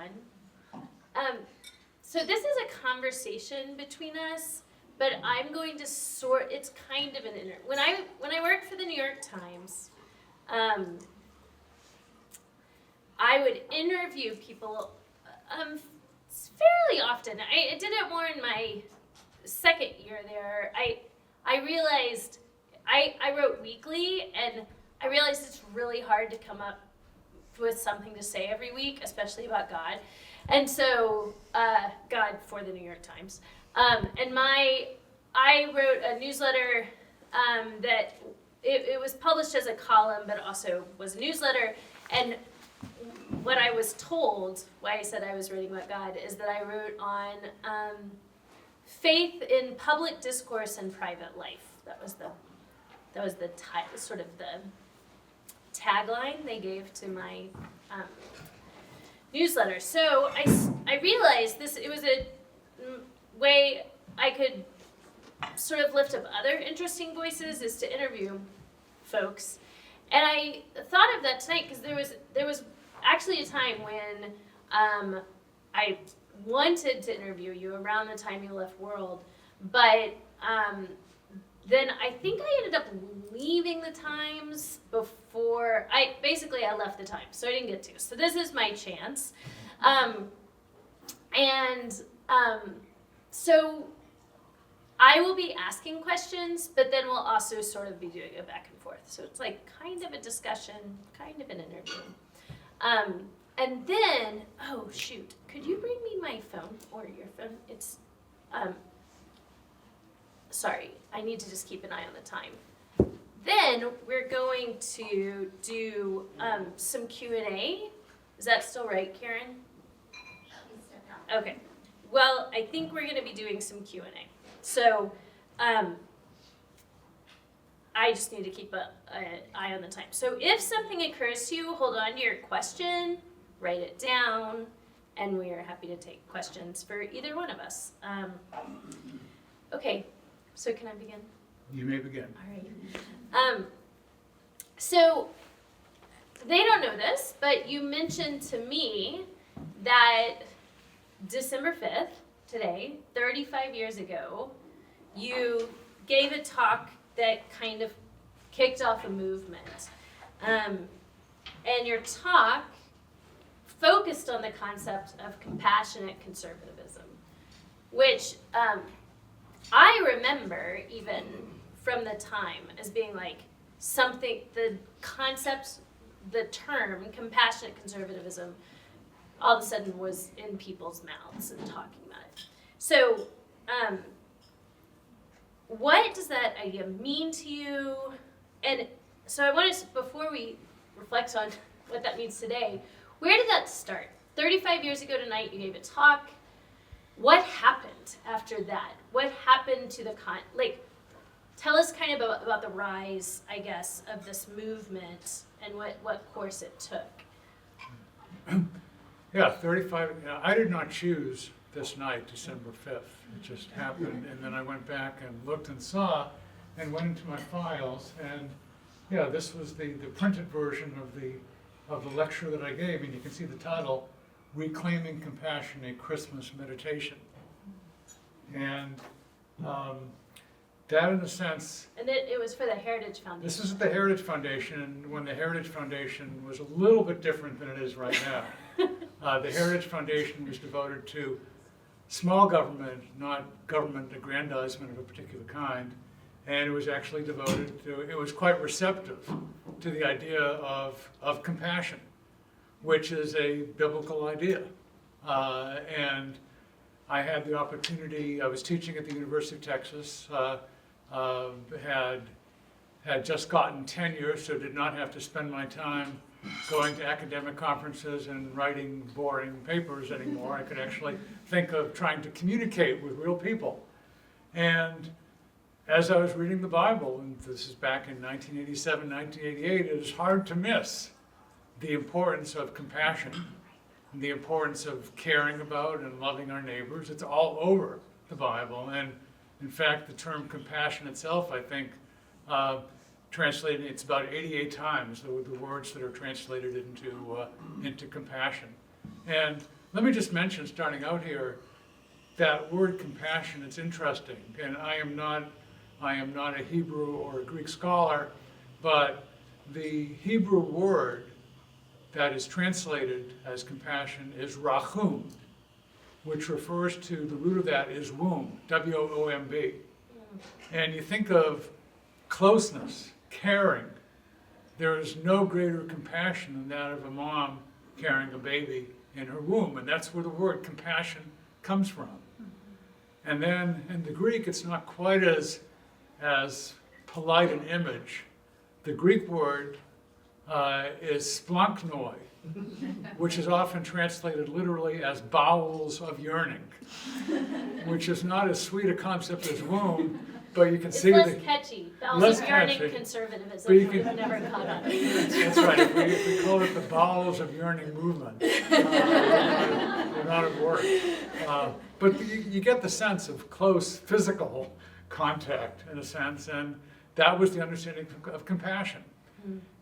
everyone. So this is a conversation between us, but I'm going to it's kind of an when I worked for the New York Times, I would interview people fairly often. I did it more in my second year there. I realized I wrote weekly, and I realized it's really hard to come up with something to say every week, especially about God. And so, God for the New York Times. And I wrote a newsletter that it was published as a column, but also was a newsletter. And what I was told, why I said I was writing about God, is that I wrote on faith in public discourse and private life. That was the sort of the tagline they gave to my newsletter. So I realized it was a way I could sort of lift up other interesting voices, is to interview folks. And I thought of that tonight because there was actually a time when I wanted to interview you around the time you left World, but then I think I ended up leaving the Times before I left the Times, so I didn't get to. So this is my chance, so I will be asking questions, but then we'll also sort of be doing a back and forth. So it's like kind of a discussion, kind of an interview. And then, oh shoot, could you bring me my phone or your phone? It's, sorry, I need to just keep an eye on the time. Then we're going to do some Q&A. Is that still right, Karen? Okay. Well, I think we're going to be doing some Q&A. So I just need to keep an eye on the time. So if something occurs to you, hold on to your question, write it down, and we are happy to take questions for either one of us. Okay, so can I begin? You may begin. All right. So they don't know this, but you mentioned to me that December 5th, today, 35 years ago, you gave a talk that kind of kicked off a movement. And your talk focused on the concept of compassionate conservatism, which I remember even from the time as being like something, the concept, the term compassionate conservatism all of a sudden was in people's mouths and talking about it. So what does that idea mean to you? And so I want to, before we reflect on what that means today, where did that start? 35 years ago tonight, you gave a talk. What happened after that? What happened to the tell us kind of about the rise, I guess, of this movement and what course it took. Yeah, 35. I did not choose this night, December 5th. It just happened, and then I went back and looked and saw, and went into my files, and yeah, this was the printed version of the lecture that I gave, and you can see the title, Reclaiming Compassion, a Christmas Meditation. And that, in a sense... And it was for the Heritage Foundation. This is at the Heritage Foundation, when the Heritage Foundation was a little bit different than it is right now. The Heritage Foundation was devoted to small government, not government aggrandizement of a particular kind, and it was actually devoted to, it was quite receptive to the idea of compassion, which is a biblical idea. And I had the opportunity, I was teaching at the University of Texas, had just gotten tenure, so did not have to spend my time going to academic conferences and writing boring papers anymore. I could actually think of trying to communicate with real people. And as I was reading the Bible, and this is back in 1987, 1988, it is hard to miss the importance of compassion and the importance of caring about and loving our neighbors. It's all over the Bible. And in fact, the term compassion itself, I think, translated, it's about 88 times the words that are translated into compassion. And Let me just mention, starting out here, that word compassion. It's interesting, and I am not a Hebrew or a Greek scholar, but the Hebrew word that is translated as compassion is rachum, which refers to, the root of that is womb, W-O-O-M-B. And you think of closeness, caring. There is no greater compassion than that of a mom carrying a baby in her womb, and that's where the word compassion comes from. And then in the Greek, it's not quite as polite an image. The Greek word is splanknoi, which is often translated literally as bowels of yearning, which is not as sweet a concept as womb, but you can It's see less catchy. Bowels less of yearning catchy. conservatism. But you We've can- never caught on. That's right. If we call it the bowels of yearning movement, we're not at work. But you get the sense of close physical contact, in a sense, and that was the understanding of compassion.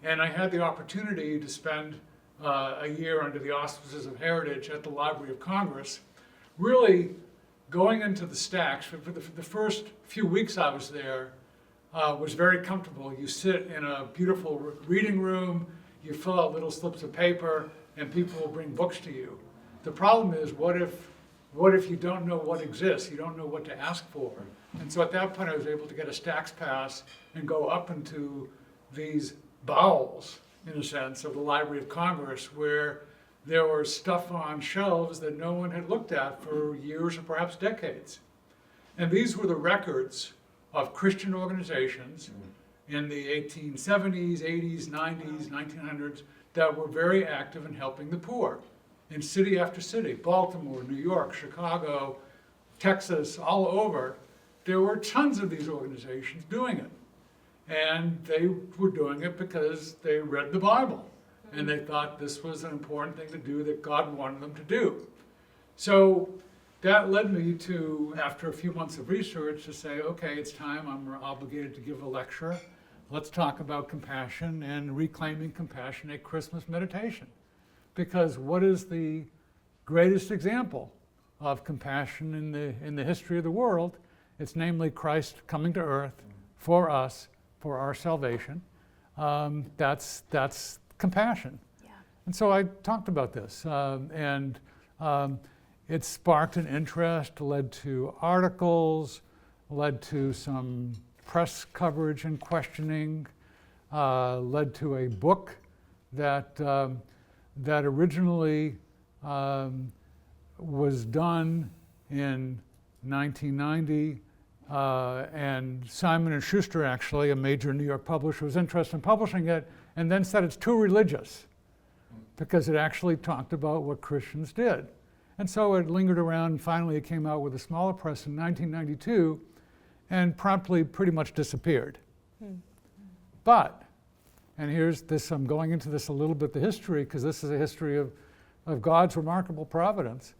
And I had the opportunity to spend a year under the auspices of Heritage at the Library of Congress, really going into the stacks. For the first few weeks I was there, was very comfortable. You sit in a beautiful reading room, you fill out little slips of paper, and people will bring books to you. The problem is, what if you don't know what exists? You don't know what to ask for. And so at that point, I was able to get a stacks pass and go up into these bowels, in a sense, of the Library of Congress, where there was stuff on shelves that no one had looked at for years or perhaps decades. And these were the records of Christian organizations in the 1870s, 80s, 90s, 1900s that were very active in helping the poor in city after city, Baltimore, New York, Chicago, Texas, all over. There were tons of these organizations doing it. And they were doing it because they read the Bible and they thought this was an important thing to do that God wanted them to do. So that led me to, after a few months of research, to say, okay, it's time, I'm obligated to give a lecture. Let's talk about compassion and reclaiming compassion, a Christmas meditation. Because what is the greatest example of compassion in the history of the world? It's namely Christ coming to earth for us, for our salvation. That's compassion. Yeah. And so I talked about this, and it sparked an interest, led to articles, led to some press coverage and questioning, led to a book that originally was done in 1990, and Simon & Schuster, actually, a major New York publisher, was interested in publishing it, and then said it's too religious because it actually talked about what Christians did. And so it lingered around, and finally it came out with a smaller press in 1992, and promptly pretty much disappeared. But, and here's this, I'm going into this a little bit, the history, because this is a history of God's remarkable providence.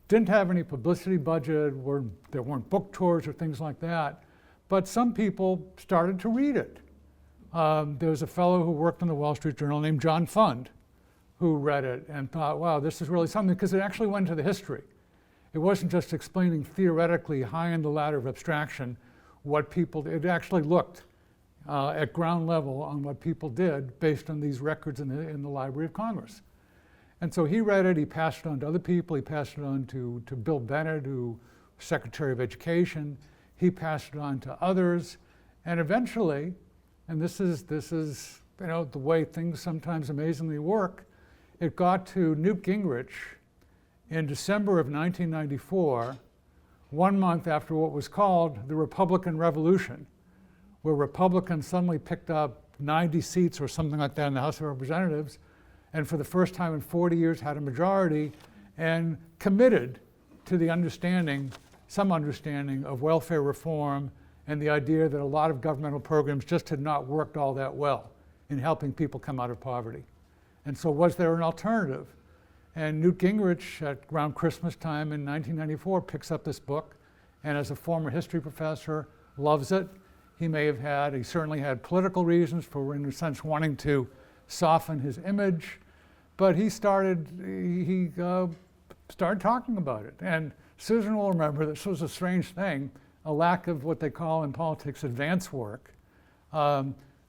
Didn't have any publicity budget, there weren't book tours or things like that, but some people started to read it. There was a fellow who worked in the Wall Street Journal named John Fund, who read it and thought, wow, this is really something, because it actually went into the history. It wasn't just explaining theoretically high in the ladder of abstraction what people did. It actually looked at ground level on what people did based on these records in the Library of Congress. And so he read it, he passed it on to other people, he passed it on to Bill Bennett, who was Secretary of Education, he passed it on to others, and eventually, and this is the way things sometimes amazingly work, it got to Newt Gingrich in December of 1994, 1 month after what was called the Republican Revolution, where Republicans suddenly picked up 90 seats or something like that in the House of Representatives, and for the first time in 40 years had a majority and committed to the understanding, some understanding of welfare reform and the idea that a lot of governmental programs just had not worked all that well in helping people come out of poverty. And so was there an alternative? And Newt Gingrich, at around Christmas time in 1994, picks up this book, and as a former history professor, loves it. He certainly had political reasons for, in a sense, wanting to soften his image, but he started talking about it. And Susan will remember this was a strange thing, a lack of what they call in politics advance work.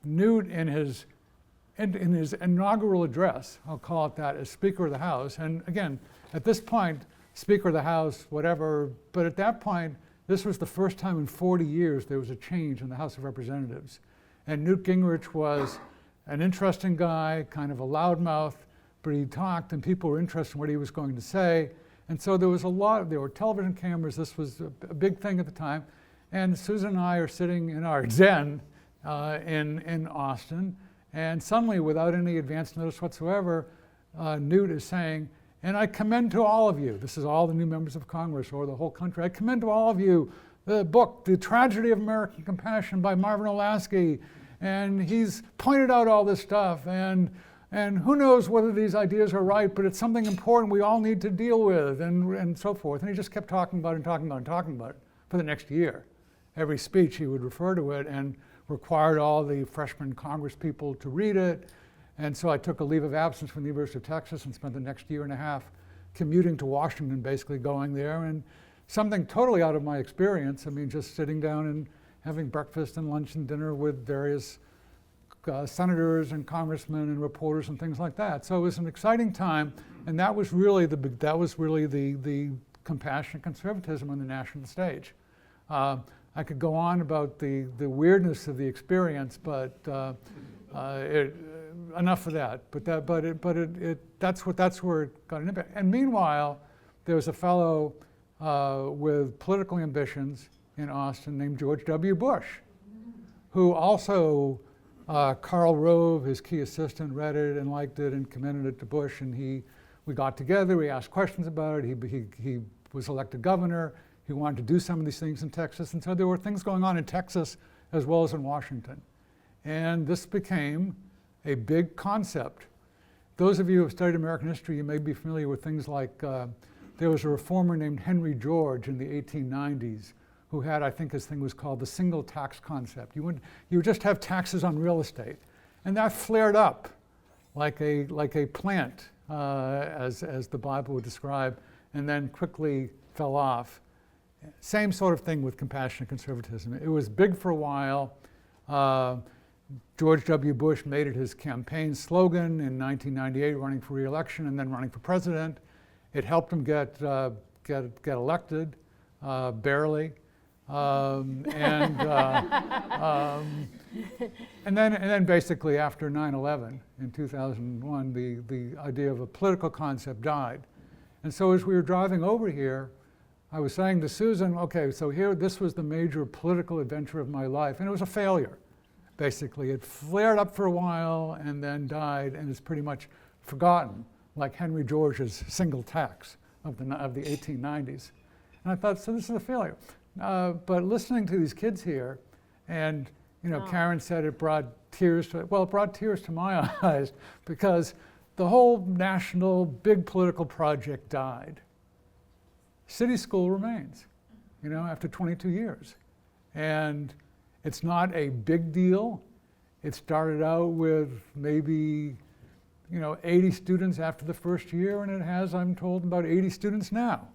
Newt in his inaugural address, I'll call it that, as Speaker of the House, and again, at this point, Speaker of the House, whatever, but at that point, this was the first time in 40 years there was a change in the House of Representatives. And Newt Gingrich was an interesting guy, kind of a loudmouth, but he talked and people were interested in what he was going to say. And so there were television cameras, this was a big thing at the time. And Susan and I are sitting in our zen in Austin, and suddenly, without any advance notice whatsoever, Newt is saying, and I commend to all of you, this is all the new members of Congress or the whole country, I commend to all of you the book, The Tragedy of American Compassion by Marvin Olasky, and he's pointed out all this stuff, and who knows whether these ideas are right, but it's something important we all need to deal with, and so forth. And he just kept talking about it and talking about it and talking about it for the next year. Every speech he would refer to it and required all the freshman Congress people to read it. And so I took a leave of absence from the University of Texas and spent the next year and a half commuting to Washington, basically going there, and something totally out of my experience. I mean, just sitting down and having breakfast and lunch and dinner with various senators and congressmen and reporters and things like that. So it was an exciting time, and that was really the compassionate conservatism on the national stage. I could go on about the weirdness of the experience, but enough of that. That's where it got an impact. And meanwhile, there was a fellow with political ambitions in Austin named George W. Bush, who also Karl Rove, his key assistant, read it and liked it and commended it to Bush, and we got together, we asked questions about it, he was elected governor, he wanted to do some of these things in Texas, and so there were things going on in Texas as well as in Washington. And this became a big concept. Those of you who have studied American history, you may be familiar with things like, there was a reformer named Henry George in the 1890s who had, I think his thing was called the single tax concept. You would just have taxes on real estate. And that flared up like a plant, as the Bible would describe, and then quickly fell off. Same sort of thing with compassionate conservatism. It was big for a while. George W. Bush made it his campaign slogan in 1998, running for re-election and then running for president. It helped him get elected, barely. And then basically after 9/11 in 2001, the idea of a political concept died. And so as we were driving over here, I was saying to Susan, okay, so this was the major political adventure of my life, and it was a failure, basically. It flared up for a while and then died and is pretty much forgotten, like Henry George's single tax of the 1890s. And I thought, so this is a failure. But listening to these kids here, and Karen said it brought tears to my eyes, because the whole national big political project died. City School remains, after 22 years. And it's not a big deal. It started out with maybe 80 students after the first year, and it has, I'm told, about 80 students now.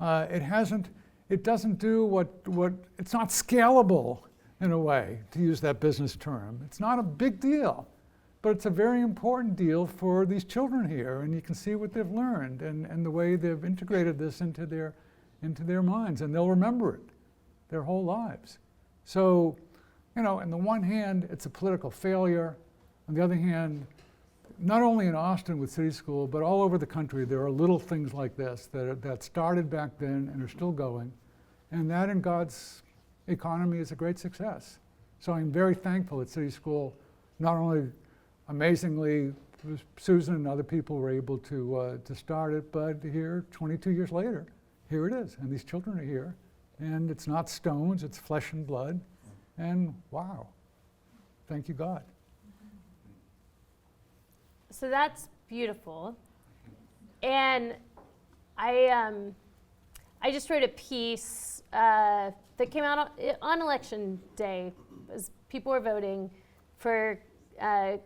It doesn't do what it's not scalable in a way, to use that business term. It's not a big deal, but it's a very important deal for these children here, and you can see what they've learned and the way they've integrated this into their minds, and they'll remember it their whole lives. So, on the one hand, it's a political failure. On the other hand, not only in Austin with City School, but all over the country, there are little things like this that started back then and are still going. And that in God's economy is a great success. So I'm very thankful at City School, not only amazingly, Susan and other people were able to start it, but here, 22 years later, here it is. And these children are here. And it's not stones, it's flesh and blood. And wow, thank you, God. So that's beautiful. And I just wrote a piece that came out on election day as people were voting for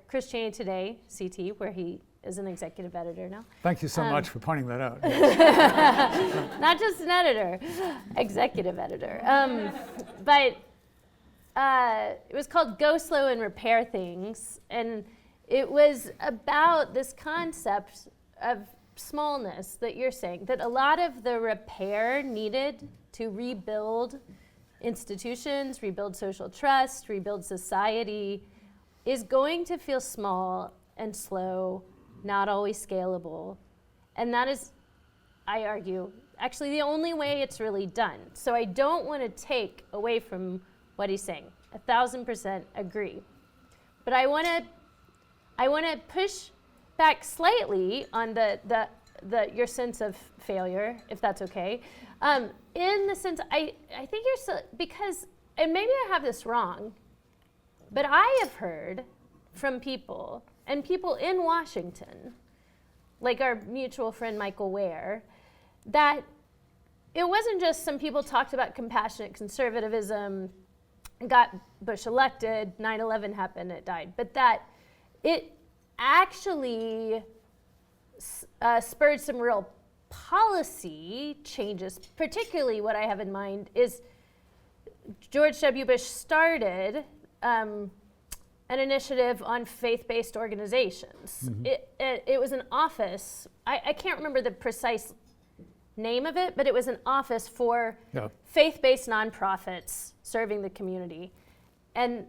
Christianity Today, CT, where he is an executive editor now. Thank you so much for pointing that out. Not just an editor, executive editor. But it was called Go Slow and Repair Things. And it was about this concept of smallness that you're saying, that a lot of the repair needed to rebuild institutions, rebuild social trust, rebuild society, is going to feel small and slow, not always scalable. And that is, I argue, actually the only way it's really done. So I don't want to take away from what he's saying. 1,000% agree. But I want to push back slightly on the your sense of failure, if that's okay. In the sense, I think you're so, because, and maybe I have this wrong, but I have heard from people, and people in Washington, like our mutual friend Michael Ware, that it wasn't just some people talked about compassionate conservatism, got Bush elected, 9/11 happened, it died, but that it actually spurred some real policy changes. Particularly what I have in mind is George W. Bush started an initiative on faith-based organizations. Mm-hmm. It was an office, I can't remember the precise name of it, but it was an office for faith-based nonprofits serving the community. And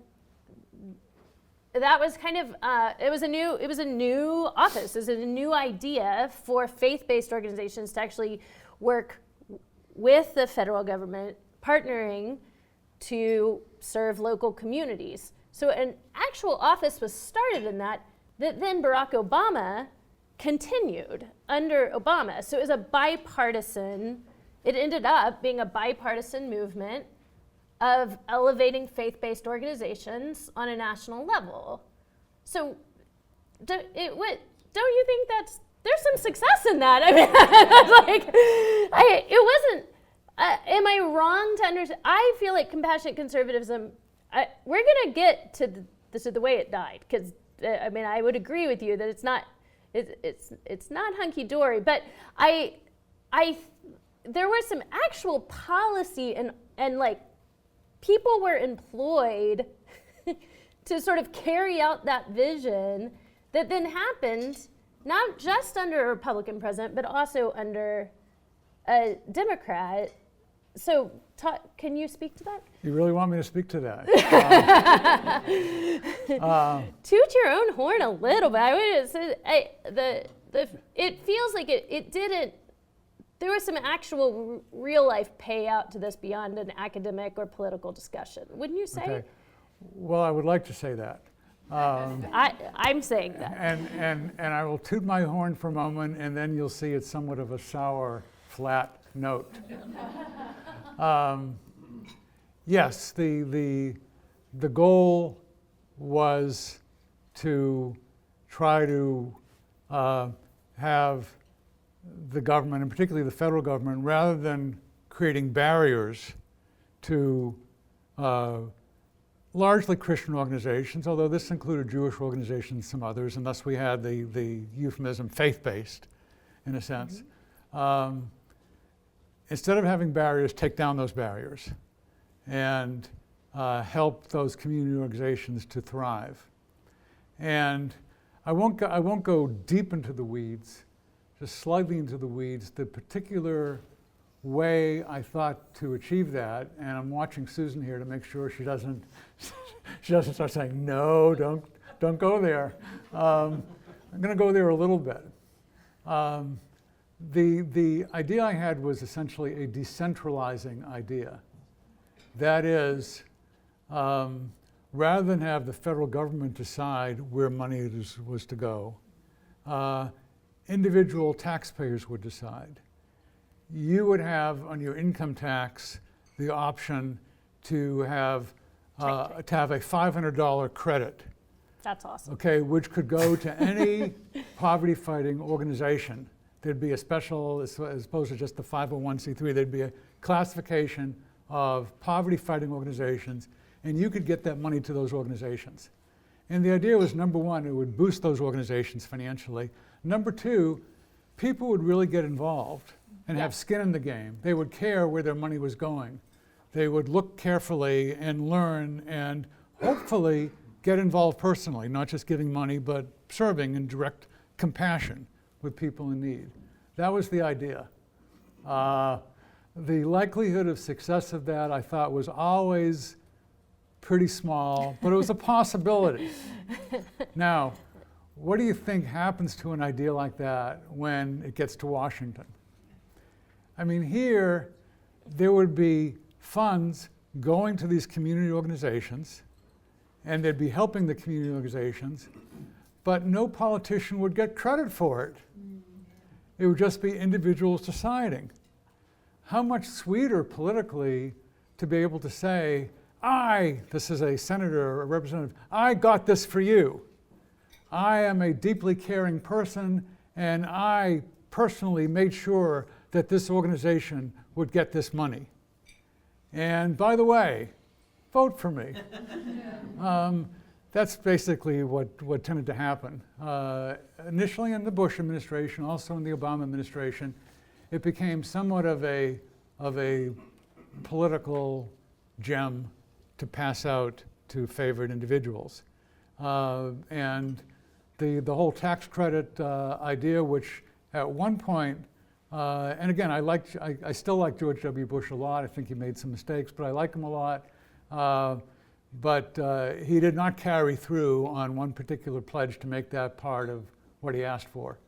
that was kind of, it was a new office. It was a new idea for faith-based organizations to actually work with the federal government, partnering to serve local communities. So an actual office was started in that then Barack Obama continued under Obama. So it was a bipartisan, it ended up being a bipartisan movement of elevating faith-based organizations on a national level. So don't you think there's some success in that? I mean, it wasn't, am I wrong to understand? I feel like compassionate conservatism, we're gonna get to the way it died, because I mean, I would agree with you that it's not hunky-dory, but there was some actual policy and like people were employed to sort of carry out that vision that then happened not just under a Republican president, but also under a Democrat. So can you speak to that? You really want me to speak to that? Toot your own horn a little bit. I would say it feels like it didn't. There was some actual real life payout to this beyond an academic or political discussion. Wouldn't you say? Okay. Well, I would like to say that. I'm saying that. And I will toot my horn for a moment, and then you'll see it's somewhat of a sour, flat note. Yes, the goal was to try to have the government, and particularly the federal government, rather than creating barriers to largely Christian organizations, although this included Jewish organizations, some others, and thus we had the euphemism faith-based, in a sense. Mm-hmm. Instead of having barriers, take down those barriers and help those community organizations to thrive. And I won't go deep into the weeds, just slightly into the weeds. The particular way I thought to achieve that, and I'm watching Susan here to make sure she doesn't start saying, no, don't go there. I'm going to go there a little bit. The idea I had was essentially a decentralizing idea. That is, rather than have the federal government decide where money was to go, individual taxpayers would decide. You would have on your income tax the option to have a $500 credit. That's awesome. Okay, which could go to any poverty-fighting organization. There'd be a special, as opposed to just the 501c3, there'd be a classification of poverty-fighting organizations, and you could get that money to those organizations. And the idea was, number one, it would boost those organizations financially. Number two, people would really get involved and have skin in the game. They would care where their money was going. They would look carefully and learn and hopefully get involved personally, not just giving money, but serving in direct compassion with people in need. That was the idea. The likelihood of success of that, I thought, was always pretty small, but it was a possibility. Now, what do you think happens to an idea like that when it gets to Washington? I mean, here, there would be funds going to these community organizations, and they'd be helping the community organizations, but no politician would get credit for it. It would just be individuals deciding. How much sweeter politically to be able to say, this is a senator or a representative, I got this for you. I am a deeply caring person, and I personally made sure that this organization would get this money. And by the way, vote for me. That's basically what tended to happen. Initially in the Bush administration, also in the Obama administration, it became somewhat of a political gem to pass out to favored individuals. And the whole tax credit idea, which at one point, and again, I still like George W. Bush a lot. I think he made some mistakes, but I like him a lot. But he did not carry through on one particular pledge to make that part of what he asked for.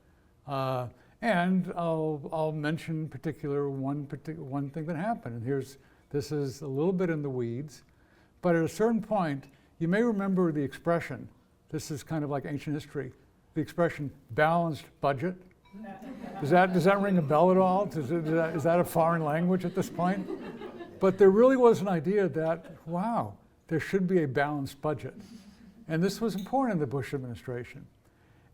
And I'll mention in particular one thing that happened. And this is a little bit in the weeds, but at a certain point, you may remember the expression. This is kind of like ancient history. The expression balanced budget. Does that ring a bell at all? Is that a foreign language at this point? But there really was an idea that, wow, there should be a balanced budget. And this was important in the Bush administration.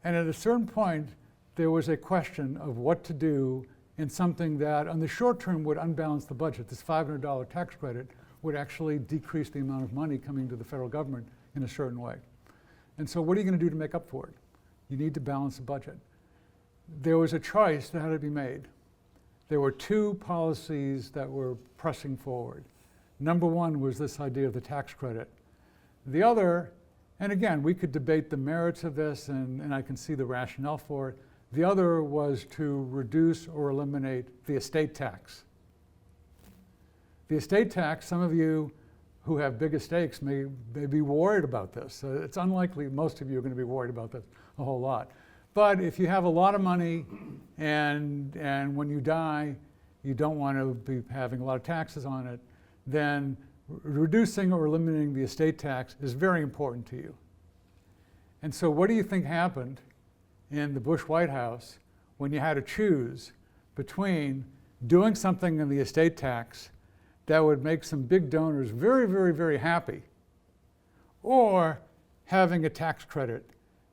And at a certain point, there was a question of what to do in something that, on the short term, would unbalance the budget. This $500 tax credit would actually decrease the amount of money coming to the federal government in a certain way. And so what are you going to do to make up for it? You need to balance the budget. There was a choice that had to be made. There were two policies that were pressing forward. Number one was this idea of the tax credit. The other, and again, we could debate the merits of this, and I can see the rationale for it. The other was to reduce or eliminate the estate tax. The estate tax, some of you who have big estates may be worried about this. It's unlikely most of you are going to be worried about this a whole lot. But if you have a lot of money and when you die, you don't want to be having a lot of taxes on it, then reducing or eliminating the estate tax is very important to you. And so what do you think happened in the Bush White House when you had to choose between doing something in the estate tax that would make some big donors very, very, very happy, or having a tax credit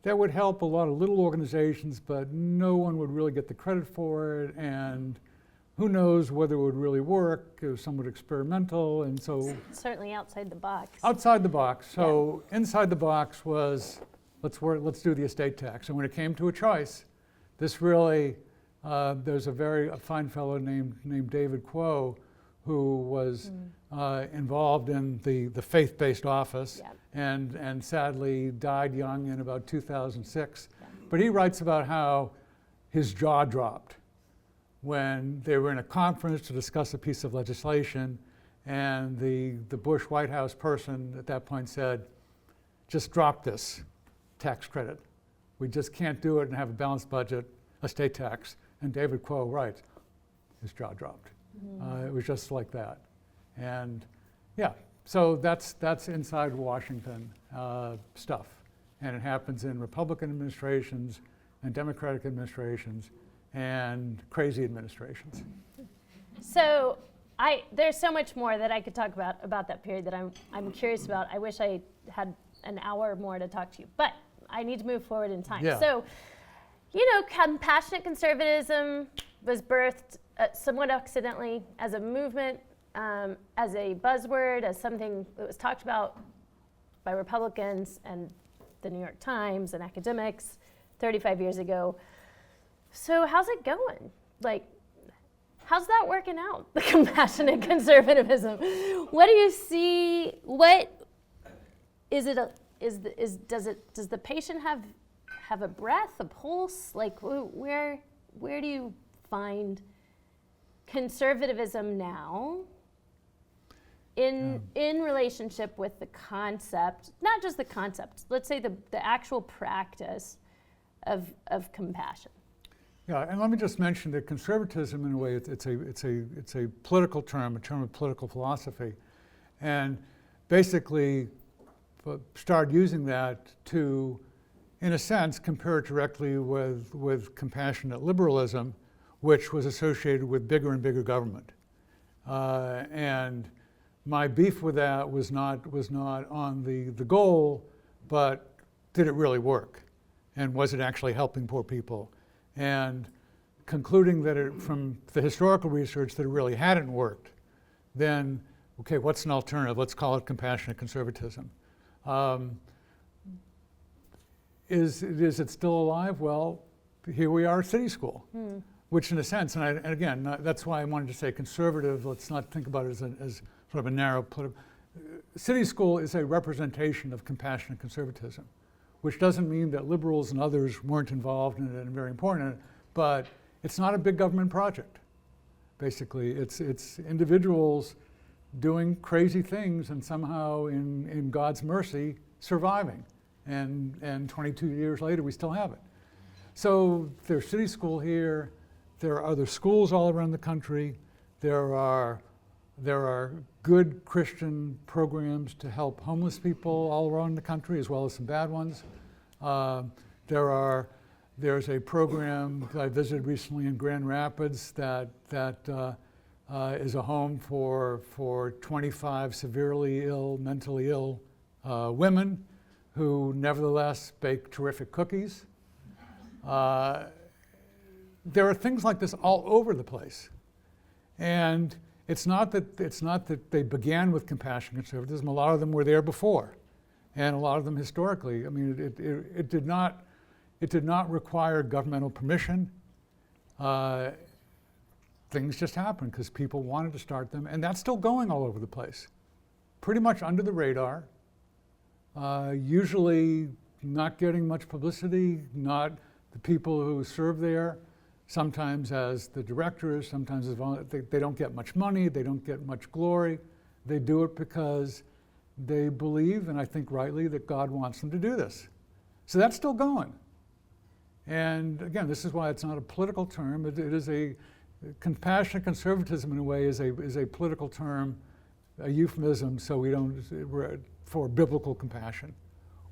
that would help a lot of little organizations, but no one would really get the credit for it, and who knows whether it would really work. It was somewhat experimental, and so certainly outside the box. Outside the box. So inside the box was let's do the estate tax. And when it came to a choice, this really there's a fine fellow named David Quo who was involved in the faith-based office and sadly died young in about 2006. But he writes about how his jaw dropped when they were in a conference to discuss a piece of legislation, and the Bush White House person at that point said, just drop this tax credit. We just can't do it and have a balanced budget, estate tax. And David Quo writes, his jaw dropped. It was just like that. And yeah, so that's inside Washington stuff. And it happens in Republican administrations and Democratic administrations and crazy administrations. So there's so much more that I could talk about that period that I'm curious about. I wish I had an hour more to talk to you, but I need to move forward in time. Yeah. So, compassionate conservatism was birthed somewhat accidentally as a movement, as a buzzword, as something that was talked about by Republicans and the New York Times and academics 35 years ago. So how's it going? Like, how's that working out, the compassionate conservatism? What do you see? What is it? Does the patient have a breath, a pulse? Like, where do you find conservatism now in relationship with the concept, not just the concept, let's say the actual practice of compassion? Yeah, and let me just mention that conservatism, in a way, it's a political term, a term of political philosophy, and basically started using that to, in a sense, compare it directly with compassionate liberalism, which was associated with bigger and bigger government. And my beef with that was not on the goal, but did it really work? And was it actually helping poor people? And concluding that from the historical research that it really hadn't worked, then, okay, what's an alternative? Let's call it compassionate conservatism. Is it still alive? Well, here we are, city school, which in a sense, and again, that's why I wanted to say conservative. Let's not think about it as sort of a narrow political. City school is a representation of compassionate conservatism, which doesn't mean that liberals and others weren't involved in it and very important in it, but it's not a big government project. Basically, it's individuals doing crazy things and somehow in God's mercy surviving. And 22 years later, we still have it. So there's city school here. There are other schools all around the country. There are good Christian programs to help homeless people all around the country, as well as some bad ones. There's a program that I visited recently in Grand Rapids that is a home for 25 severely ill, mentally ill women who nevertheless bake terrific cookies. There are things like this all over the place. And it's not that they began with compassion conservatism. A lot of them were there before. And a lot of them historically. I mean, it did not require governmental permission. Things just happened because people wanted to start them. And that's still going all over the place. Pretty much under the radar. Usually not getting much publicity, not the people who serve there, sometimes as the directors, sometimes as they don't get much money, they don't get much glory. They do it because they believe, and I think rightly, that God wants them to do this. So that's still going. And again, this is why it's not a political term. It is a compassionate conservatism in a way is a political term, a euphemism, so we don't, for biblical compassion,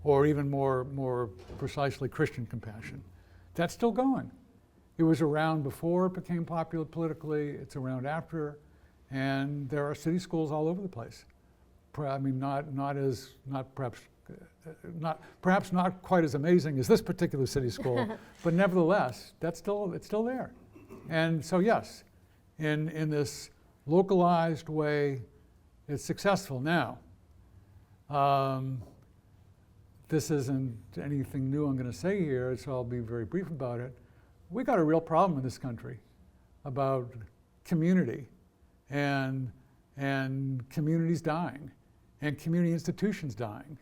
or even more precisely Christian compassion. That's still going. It was around before it became popular politically, it's around after, and there are city schools all over the place. I mean, perhaps not quite as amazing as this particular city school, but nevertheless, it's still there. And so yes, in this localized way, it's successful now. This isn't anything new I'm going to say here, so I'll be very brief about it. We got a real problem in this country about community and communities dying and community institutions dying.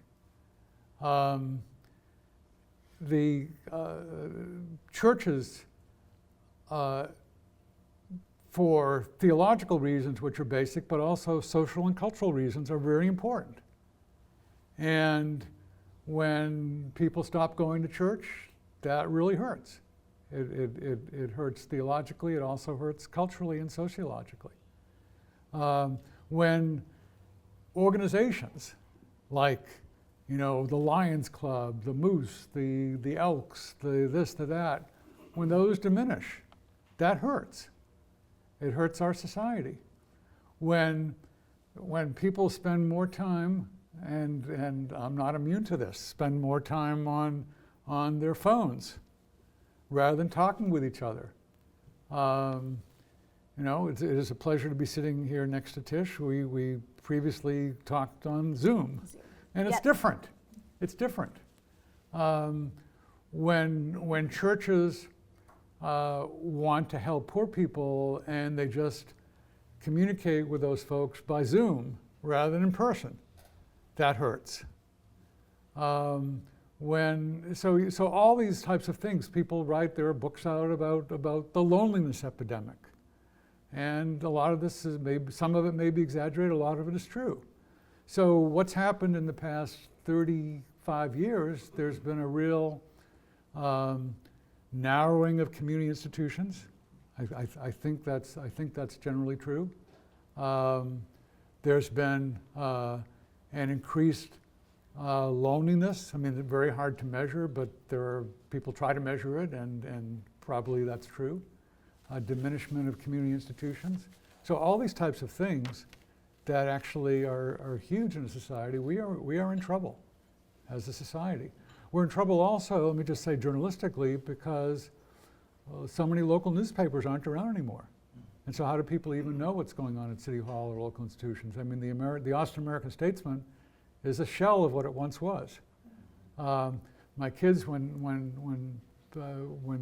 The churches, for theological reasons, which are basic, but also social and cultural reasons, are very important. And when people stop going to church, that really hurts. It hurts theologically, it also hurts culturally and sociologically. When organizations like, the Lions Club, the Moose, the Elks, the this, the that, when those diminish, that hurts. It hurts our society. When people spend more time, and I'm not immune to this, spend more time on their phones rather than talking with each other. It is a pleasure to be sitting here next to Tish. We previously talked on Zoom. And it's different. It's different. When churches want to help poor people and they just communicate with those folks by Zoom rather than in person, that hurts. So all these types of things, people write their books out about the loneliness epidemic. And a lot of this is some of it may be exaggerated, a lot of it is true. So what's happened in the past 35 years, there's been a real narrowing of community institutions. I think that's generally true. There's been an increased loneliness. I mean, it's very hard to measure, but people try to measure it, and probably that's true. Diminishment of community institutions. So all these types of things that actually are huge in a society, we are in trouble as a society. We're in trouble also, let me just say journalistically, because so many local newspapers aren't around anymore. And so how do people even know what's going on at City Hall or local institutions? I mean, the Austin American Statesman is a shell of what it once was. My kids, when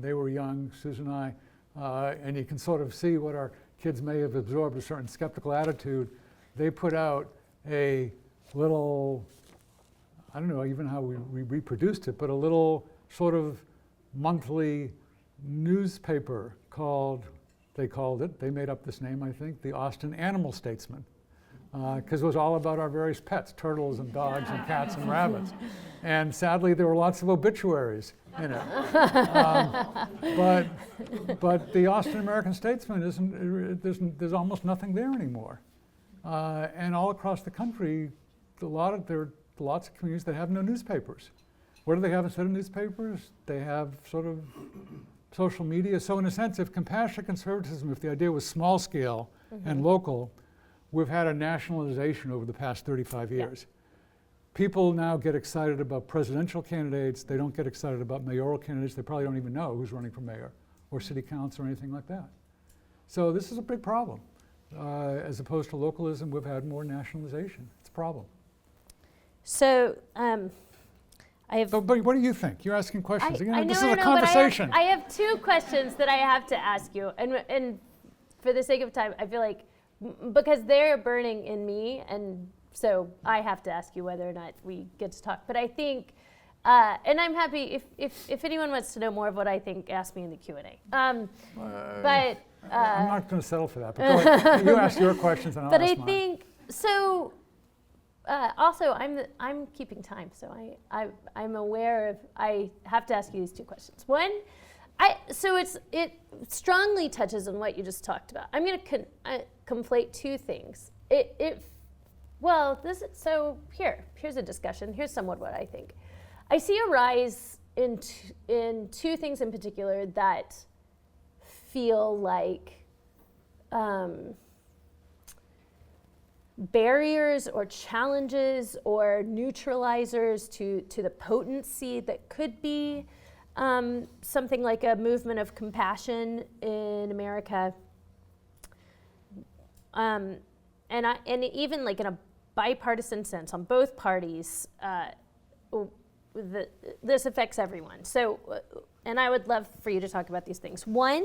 they were young, Susan and I, and you can sort of see what our kids may have absorbed, a certain skeptical attitude, they put out a little, I don't know even how we reproduced it, but a little sort of monthly newspaper they made up this name, I think, the Austin Animal Statesman, because it was all about our various pets, turtles and dogs and cats and rabbits. And sadly, there were lots of obituaries in it. But the Austin American Statesman there's almost nothing there anymore. And all across the country, there are lots of communities that have no newspapers. What do they have instead of newspapers? They have sort of social media. So in a sense, if compassionate conservatism, if the idea was small scale and local, we've had a nationalization over the past 35 years. Yeah. People now get excited about presidential candidates. They don't get excited about mayoral candidates. They probably don't even know who's running for mayor or city council or anything like that. So this is a big problem. As opposed to localism, we've had more nationalization. It's a problem. So But what do you think? You're asking questions. This is a but conversation. I have two questions that I have to ask you. And for the sake of time, I feel like, because they're burning in me, and so I have to ask you whether or not we get to talk. But I think, and I'm happy if anyone wants to know more of what I think, ask me in the Q&A. I'm not going to settle for that. But go ahead. You ask your questions and I'll ask mine. But I think so. Also, I'm keeping time, so I'm aware of. I have to ask you these two questions. One, it strongly touches on what you just talked about. I'm going to conflate two things. Here's a discussion. Here's somewhat what I think. I see a rise in two things in particular that feel like barriers or challenges or neutralizers to the potency that could be something like a movement of compassion in America. And even like in a bipartisan sense on both parties, this affects everyone. So, and I would love for you to talk about these things. One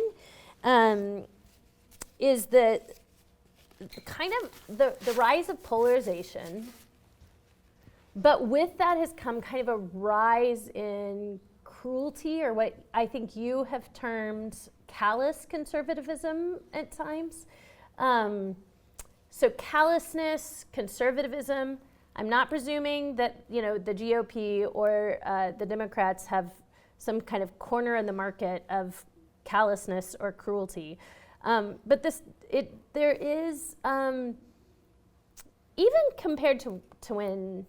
is the kind of the rise of polarization, but with that has come kind of a rise in cruelty, or what I think you have termed callous conservatism at times. So callousness, conservatism. I'm not presuming that the GOP or the Democrats have some kind of corner in the market of callousness or cruelty. But there is, even compared to when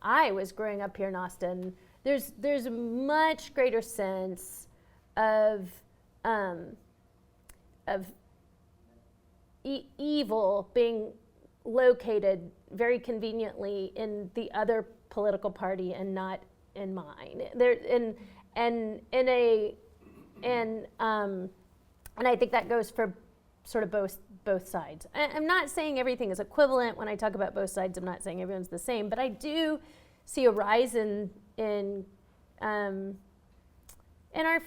I was growing up here in Austin, there's a much greater sense of evil being located very conveniently in the other political party and not in mine. And I think that goes for sort of both sides. I'm not saying everything is equivalent when I talk about both sides. I'm not saying everyone's the same, but I do see a rise in and I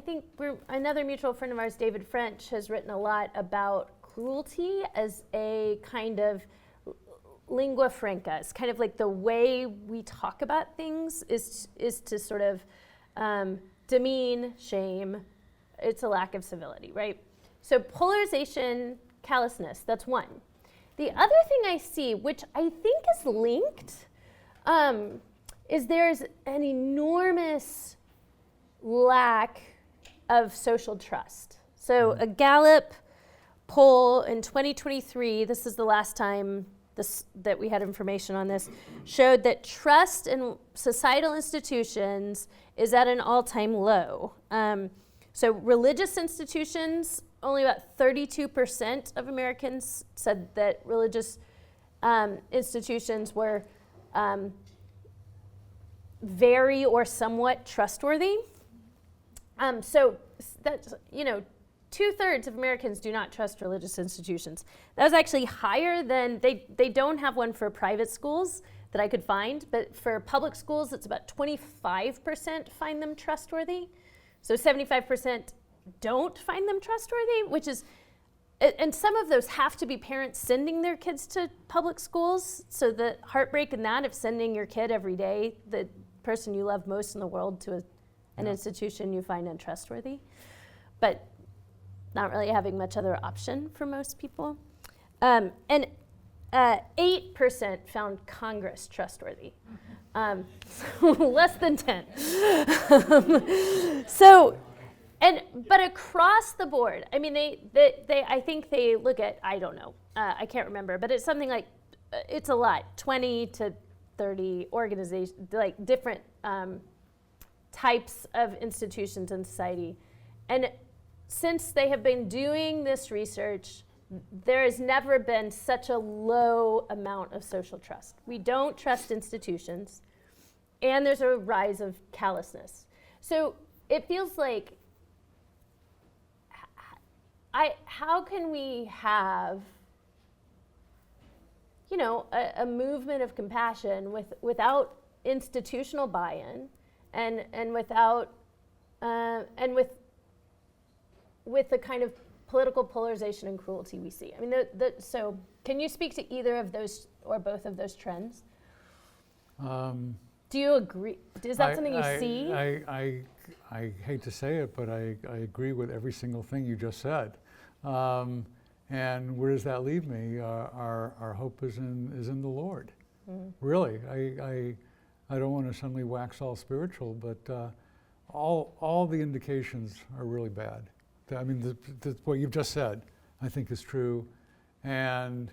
think another mutual friend of ours, David French, has written a lot about cruelty as a kind of lingua franca. It's kind of like the way we talk about things is to sort of demean, shame. It's a lack of civility, right? So polarization, callousness, that's one. The other thing I see, which I think is linked, is there's an enormous lack of social trust. So a Gallup poll in 2023, this is the last time that we had information on this, showed that trust in societal institutions is at an all-time low. So religious institutions, only about 32% of Americans said that religious institutions were very or somewhat trustworthy. So that's, 2/3 of Americans do not trust religious institutions. That was actually higher than, they don't have one for private schools that I could find, but for public schools, it's about 25% find them trustworthy. So 75% don't find them trustworthy, which is, and some of those have to be parents sending their kids to public schools. So the heartbreak in that of sending your kid every day, the person you love most in the world, to an institution you find untrustworthy. But not really having much other option for most people. And 8% found Congress trustworthy. So less than 10. But across the board, I mean, I think they look at, I don't know, I can't remember, but it's something like, it's a lot, 20 to 30 organizations, like different types of institutions in society. And since they have been doing this research, there has never been such a low amount of social trust. We don't trust institutions, and there's a rise of callousness. So it feels like, how can we have, a movement of compassion without institutional buy-in, and without, and with the kind of political polarization and cruelty we see? I mean, so can you speak to either of those or both of those trends? Do you agree? Is that something you see? I hate to say it, but I agree with every single thing you just said. And where does that leave me? Our hope is in the Lord. Mm. Really, I don't want to suddenly wax all spiritual, but all the indications are really bad. I mean, what you've just said, I think, is true, and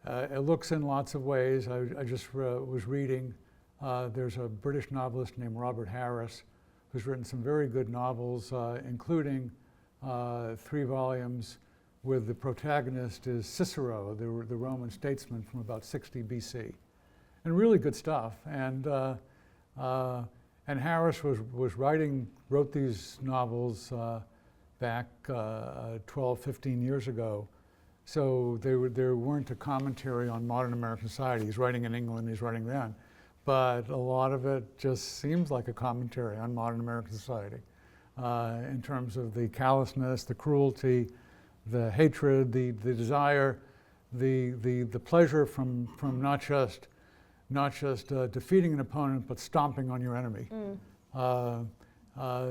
it looks in lots of ways. I just was reading. There's a British novelist named Robert Harris, who's written some very good novels, including 3 volumes with the protagonist is Cicero, the Roman statesman from about 60 BC, and really good stuff. And Harris wrote these novels back 12, 15 years ago. So there weren't a commentary on modern American society. He's writing in England, he's writing then. But a lot of it just seems like a commentary on modern American society in terms of the callousness, the cruelty, the hatred, the desire, the pleasure from not just defeating an opponent, but stomping on your enemy. Mm.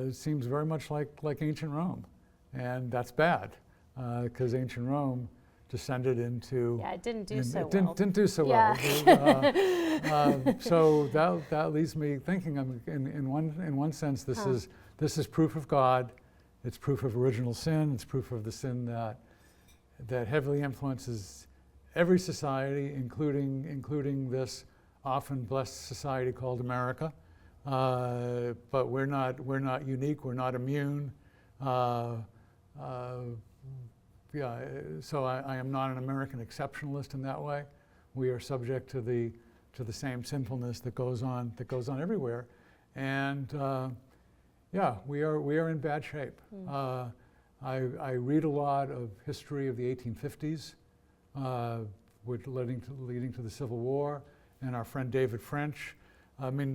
It seems very much like ancient Rome. And that's bad, because ancient Rome descended into... Yeah, it didn't do so well. Didn't do so well. So that leaves me thinking, in one sense, this is proof of God. It's proof of original sin. It's proof of the sin that heavily influences every society, including this often blessed society called America. But we're not unique. We're not immune. So I am not an American exceptionalist in that way. We are subject to the same sinfulness that goes on everywhere, and we are in bad shape. Mm. I read a lot of history of the 1850s, leading to the Civil War, and our friend David French. I mean,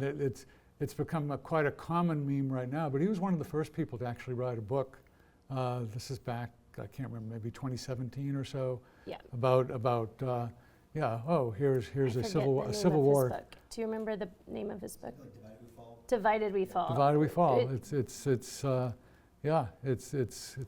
it's become quite a common meme right now, but he was one of the first people to actually write a book. This is back, I can't remember, maybe 2017 or so. Yeah. About here's I a forget civil the name civil of war. his book. Do you remember the name of his book? Like Divided We Fall. Divided We Fall. Divided We Fall. It- It's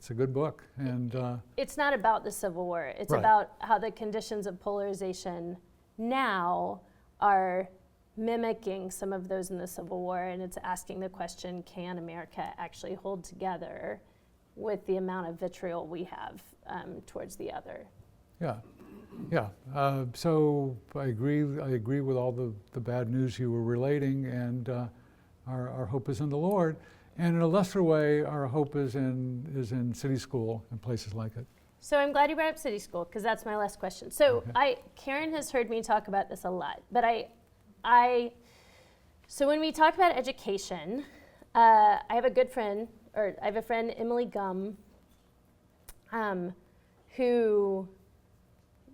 a good book, and It's not about the Civil War. It's Right. about how the conditions of polarization now are mimicking some of those in the Civil War, and it's asking the question, can America actually hold together with the amount of vitriol we have towards the other? yeah. So I agree with all the bad news you were relating, and our hope is in the Lord. And in a lesser way, our hope is in city school and places like it. So I'm glad you brought up city school, because that's my last question. So Okay. Karen has heard me talk about this a lot, but so when we talk about education, I have a friend, Emily Gum, who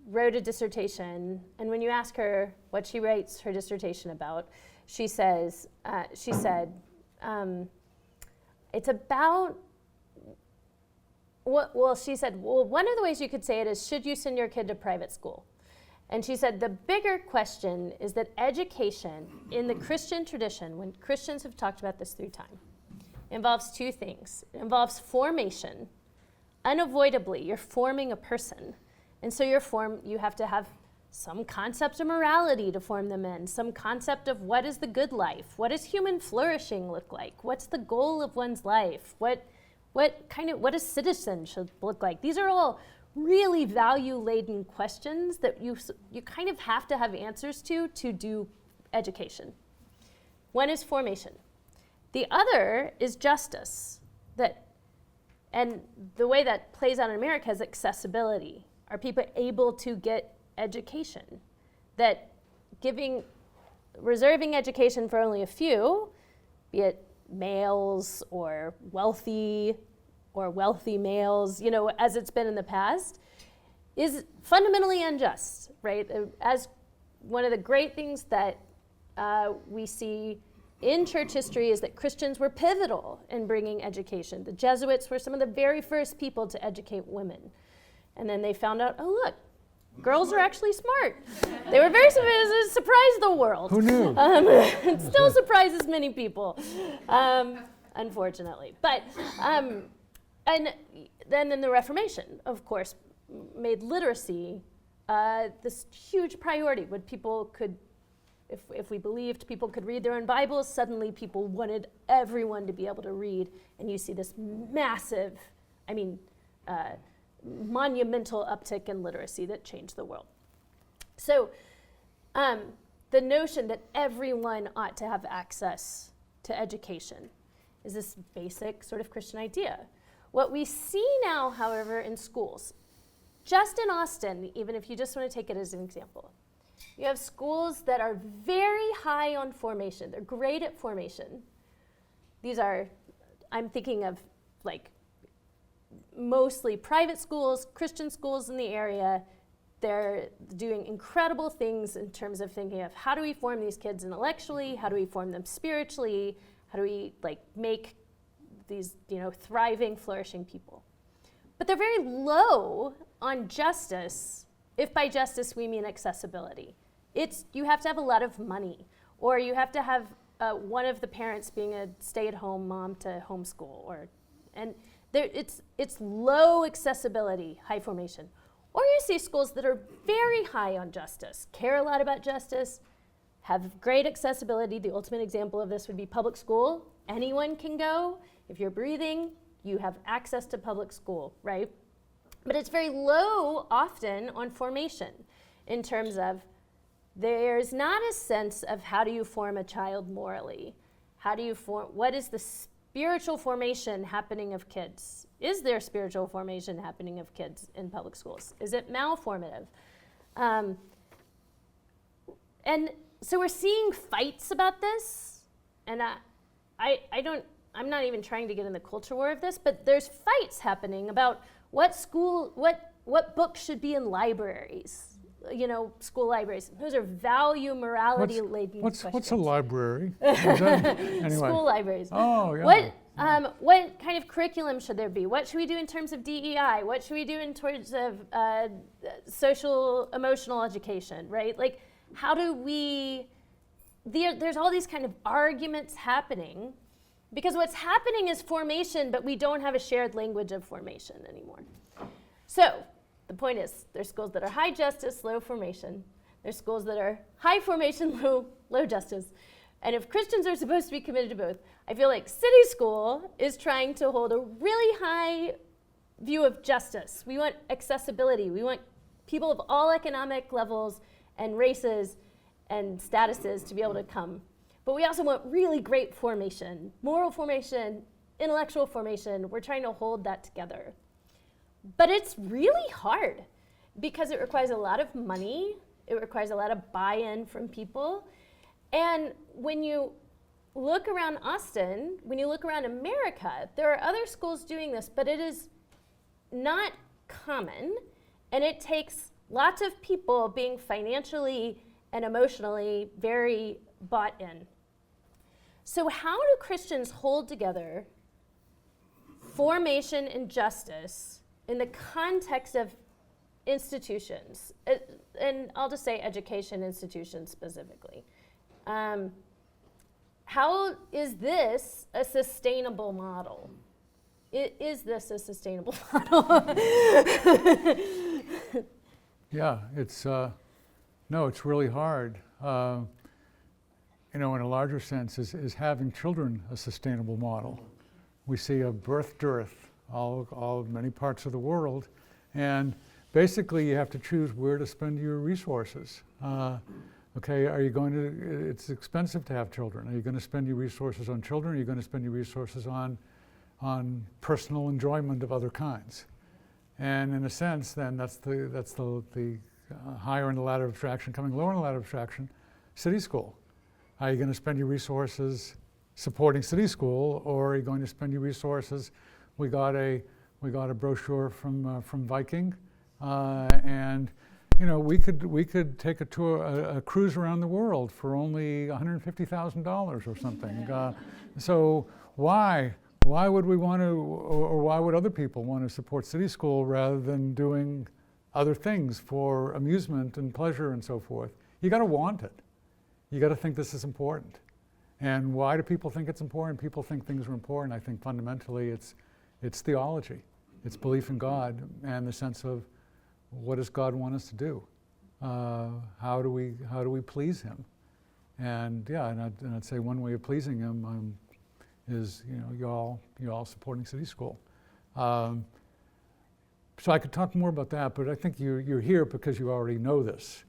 wrote a dissertation, and when you ask her what she writes her dissertation about, she said, it's about, she said, one of the ways you could say it is, should you send your kid to private school? And she said, the bigger question is that education in the Christian tradition, when Christians have talked about this through time, involves two things. It involves formation. Unavoidably, you're forming a person. And so you have to have some concept of morality to form them in, some concept of what is the good life, what does human flourishing look like, what's the goal of one's life, what does citizenship look like? These are all really value-laden questions that you kind of have to have answers to do education. One is formation. The other is justice. And the way that plays out in America is accessibility. Are people able to get education? That reserving education for only a few, be it males or wealthy males, as it's been in the past, is fundamentally unjust, right? As one of the great things that we see in church history is that Christians were pivotal in bringing education. The Jesuits were some of the very first people to educate women. And then they found out, oh, look, girls are actually smart. They were very surprised the world. Who knew? It still surprises many people, unfortunately. But, and then the Reformation, of course, made literacy this huge priority. When people could, if we believed people could read their own Bibles, suddenly people wanted everyone to be able to read. And you see this massive, monumental uptick in literacy that changed the world. So the notion that everyone ought to have access to education is this basic sort of Christian idea. What we see now, however, in schools, just in Austin, even if you just want to take it as an example, you have schools that are very high on formation. They're great at formation. These are, I'm thinking of like mostly private schools, Christian schools in the area. They're doing incredible things in terms of thinking of how do we form these kids intellectually, how do we form them spiritually, how do we make these thriving, flourishing people. But they're very low on justice, if by justice we mean accessibility. You have to have a lot of money, or you have to have one of the parents being a stay-at-home mom to homeschool, it's low accessibility, high formation. Or you see schools that are very high on justice, care a lot about justice, have great accessibility. The ultimate example of this would be public school. Anyone can go. If you're breathing, you have access to public school, right? But it's very low often on formation in terms of there's not a sense of how do you form a child morally? What is the spiritual formation happening of kids? Is there spiritual formation happening of kids in public schools? Is it malformative? And so we're seeing fights about this, and I'm not even trying to get in the culture war of this, but there's fights happening about what books should be in libraries. school libraries. Those are value, morality-laden questions. What's a library? Anyway. School libraries. Oh, yeah. What kind of curriculum should there be? What should we do in terms of DEI? What should we do in terms of social, emotional education, right? Like, how do we, there's all these kind of arguments happening, because what's happening is formation, but we don't have a shared language of formation anymore. So, the point is, there's schools that are high justice, low formation. There's schools that are high formation, low justice. And if Christians are supposed to be committed to both, I feel like City School is trying to hold a really high view of justice. We want accessibility. We want people of all economic levels and races and statuses to be able to come. But we also want really great formation, moral formation, intellectual formation. We're trying to hold that together. But it's really hard because it requires a lot of money. It requires a lot of buy-in from people. And when you look around Austin, when you look around America, there are other schools doing this, but it is not common, and it takes lots of people being financially and emotionally very bought in. So how do Christians hold together formation and justice in the context of institutions? And I'll just say education institutions specifically. How is this a sustainable model? Is this a sustainable model? Yeah, it's really hard. In a larger sense, is having children a sustainable model? We see a birth dearth all many parts of the world, and basically you have to choose where to spend your resources. Okay, are you going to, it's expensive to have children. Are you going to spend your resources on children? Or are you going to spend your resources on personal enjoyment of other kinds? And in a sense, then that's the higher in the ladder of abstraction, coming lower in the ladder of abstraction, City School. Are you going to spend your resources supporting City School, or are you going to spend your resources? We got a brochure from Viking, and we could take a tour, a cruise around the world for only $150,000 or something. So why would we want to, or why would other people want to support City School rather than doing other things for amusement and pleasure and so forth? You got to want it. You got to think this is important. And why do people think it's important? People think things are important. I think fundamentally it's theology. It's belief in God and the sense of, what does God want us to do? How do we please Him? And yeah, and I'd say one way of pleasing Him is you all supporting City School. So I could talk more about that, but I think you're here because you already know this.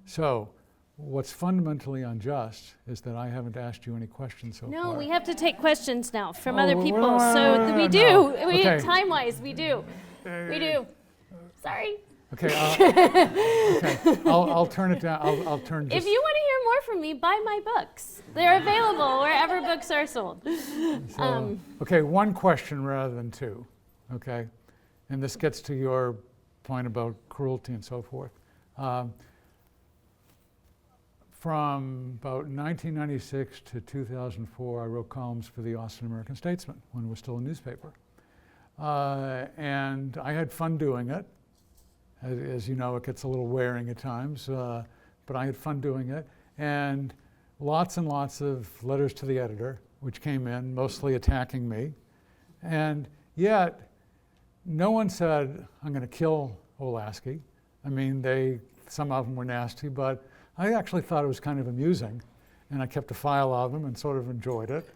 So what's fundamentally unjust is that I haven't asked you any questions so far. No, we have to take questions now from other people. So we do. Okay. Time-wise, we do. We do. Sorry. Okay, I'll turn it down. I'll turn. If you want to hear more from me, buy my books. They're available wherever books are sold. So, okay, one question rather than two. Okay, and this gets to your point about cruelty and so forth. From about 1996 to 2004, I wrote columns for the Austin American Statesman when it was still a newspaper, and I had fun doing it. As you know, it gets a little wearing at times, but I had fun doing it. And lots and lots of letters to the editor, which came in, mostly attacking me. And yet, no one said, I'm going to kill Olasky. I mean, some of them were nasty, but I actually thought it was kind of amusing. And I kept a file of them and sort of enjoyed it.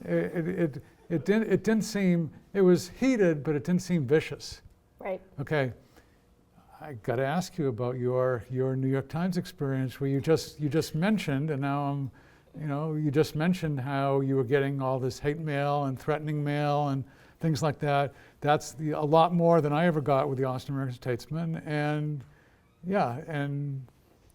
It didn't seem, it was heated, but it didn't seem vicious. Right. Okay. I got to ask you about your New York Times experience, where you just mentioned, and now you just mentioned how you were getting all this hate mail and threatening mail and things like that. That's a lot more than I ever got with the Austin American Statesman. And yeah, and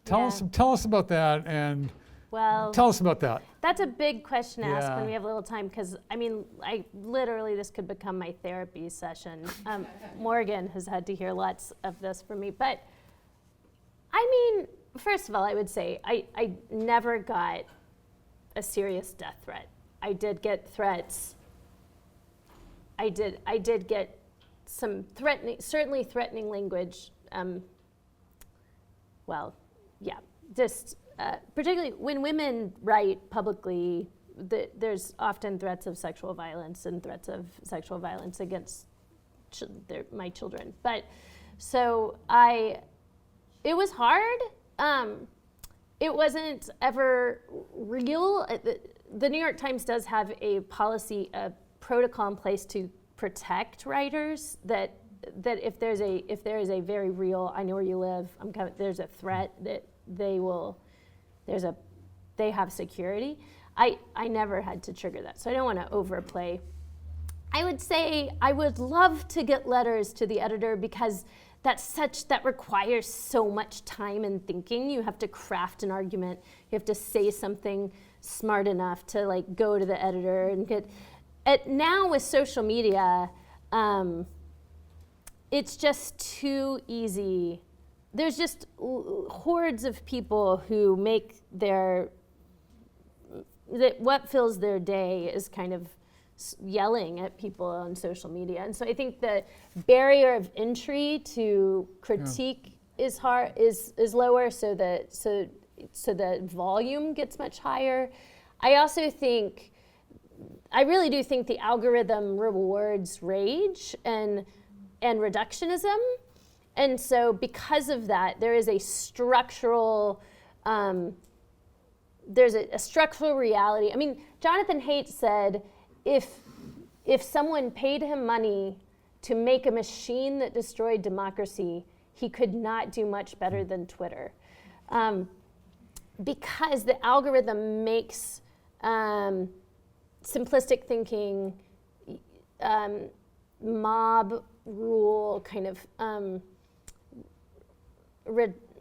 tell us about that, and tell us about that. That's a big question to ask when we have a little time, because this could become my therapy session. Morgan has had to hear lots of this from me, but I mean, first of all, I would say I never got a serious death threat. I did get threats. I did get some certainly threatening language. Well, yeah, just particularly when women write publicly, there's often threats of sexual violence and threats of sexual violence against my children. But so it was hard. It wasn't ever real. The New York Times does have a policy, a protocol in place to protect writers that if there is a very real, I know where you live, there's a threat that they have security. I never had to trigger that, so I don't want to overplay. I would say I would love to get letters to the editor because that requires so much time and thinking. You have to craft an argument. You have to say something smart enough to like go to the editor and get. Now with social media, it's just too easy. There's just hordes of people who make what fills their day is kind of yelling at people on social media. And so I think the barrier of entry to critique is lower, so the volume gets much higher. I really do think the algorithm rewards rage and reductionism. And so because of that, there is a structural structural reality. I mean, Jonathan Haidt said, if someone paid him money to make a machine that destroyed democracy, he could not do much better than Twitter. Because the algorithm makes simplistic thinking, mob rule, kind of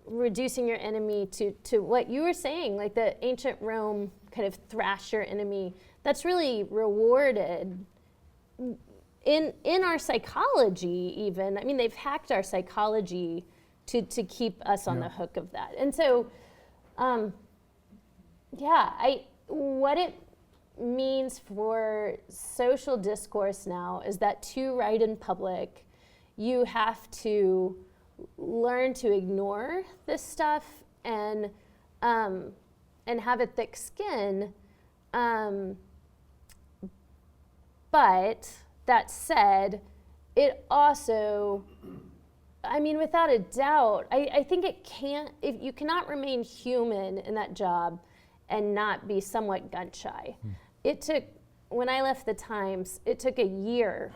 reducing your enemy to what you were saying, like the ancient Rome kind of thrash your enemy. That's really rewarded in our psychology even. I mean, they've hacked our psychology to keep us on the hook of that. And so, what it means for social discourse now is that to write in public, you have to learn to ignore this stuff and have a thick skin. But that said, it also, I mean, without a doubt, I think if you cannot remain human in that job and not be somewhat gun shy. It took, when I left the Times, it took a year.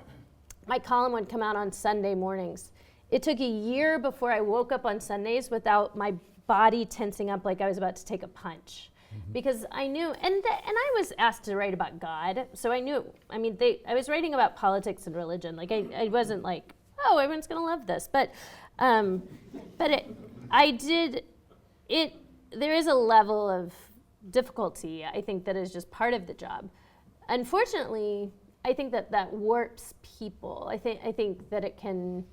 My column would come out on Sunday mornings. It took a year before I woke up on Sundays without my body tensing up like I was about to take a punch. Because I knew, and I was asked to write about God, so I knew, I mean, I was writing about politics and religion. Like, I wasn't like, oh, everyone's gonna love this. But there is a level of difficulty, I think, that is just part of the job. Unfortunately, I think that warps people. I think that it can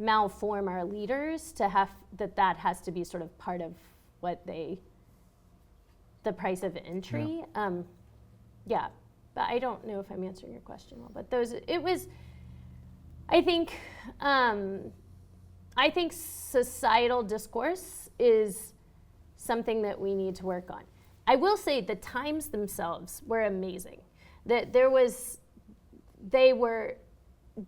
malform our leaders to have, that has to be sort of part of what the price of entry. But I don't know if I'm answering your question well, but I think societal discourse is something that we need to work on. I will say the Times themselves were amazing. That they were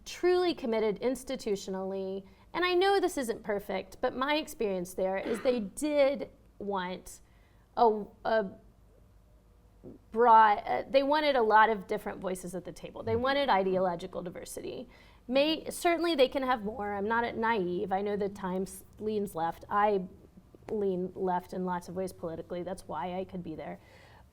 truly committed institutionally, and I know this isn't perfect, but my experience there is they did want they wanted a lot of different voices at the table. They wanted ideological diversity. Certainly they can have more. I'm not naive. I know the Times leans left. I lean left in lots of ways politically. That's why I could be there.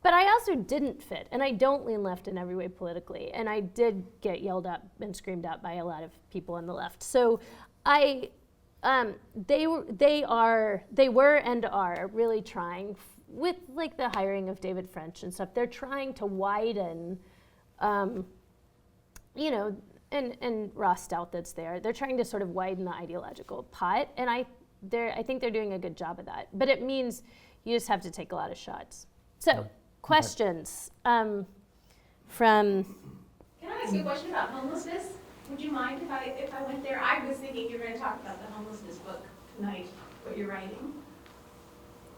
But I also didn't fit, and I don't lean left in every way politically. And I did get yelled at and screamed at by a lot of people on the left. So they were and are really trying with like the hiring of David French and stuff. They're trying to widen, and Ross Stout that's there. They're trying to sort of widen the ideological pot, and I think they're doing a good job of that. But it means you just have to take a lot of shots. So, questions from. Can I ask you a question about homelessness? Would you mind if I went there? I was thinking you were going to talk about the homelessness book tonight, what you're writing.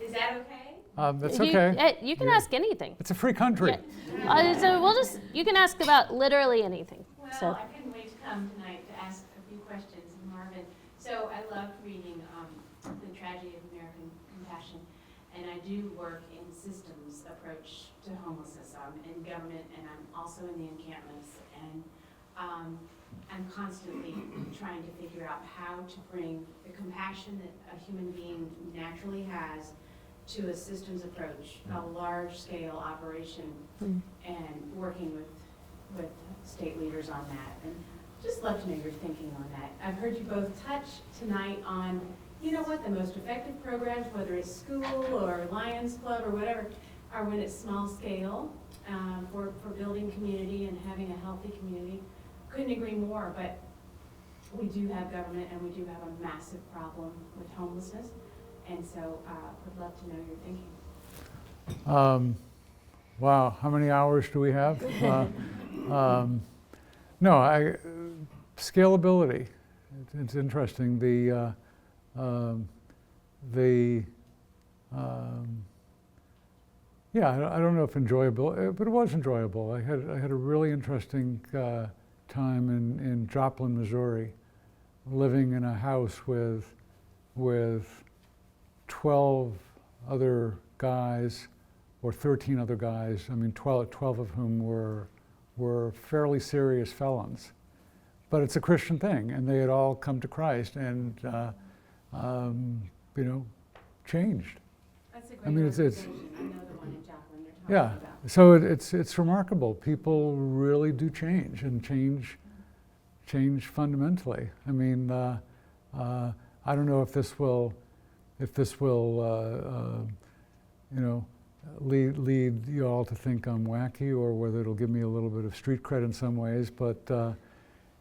Is that okay? That's okay. You can ask anything. It's a free country. Yeah. So you can ask about literally anything. Well, So. I couldn't wait to come tonight to ask a few questions of Marvin. So I loved reading The Tragedy of American Compassion, and I do work in systems approach to homelessness. I'm in government, and I'm also in the encampments, and I'm constantly trying to figure out how to bring the compassion that a human being naturally has to a systems approach, a large-scale operation, and working with state leaders on that. And just love to know your thinking on that. I've heard you both touch tonight on, you know what, the most effective programs, whether it's school or Lions Club or whatever, are when it's small scale for building community and having a healthy community. Couldn't agree more, but we do have government and we do have a massive problem with homelessness. And so would love to know your thinking. Wow, how many hours do we have? Scalability. It's interesting. I don't know if enjoyable, but it was enjoyable. I had a really interesting time in Joplin, Missouri, living in a house with 12 other guys, or 13 other guys. I mean, 12 of whom were fairly serious felons. But it's a Christian thing, and they had all come to Christ and, changed. That's a great I mean, it's organization. I know the one in Joplin you're talking yeah. about. So it's remarkable. People really do change, and change fundamentally. I mean, I don't know if this will lead you all to think I'm wacky, or whether it'll give me a little bit of street cred in some ways. But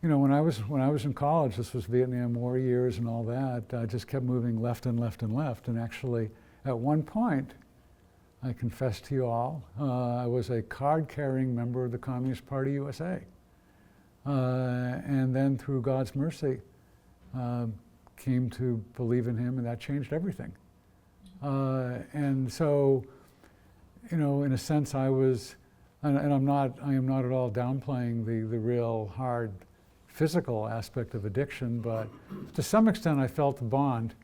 when I was in college, this was Vietnam War years and all that. I just kept moving left and left and left. And actually, at one point, I confess to you all, I was a card-carrying member of the Communist Party USA. And then through God's mercy, came to believe in him, and that changed everything. And so, in a sense, I was, and I am not at all downplaying the real hard physical aspect of addiction, but to some extent I felt the bond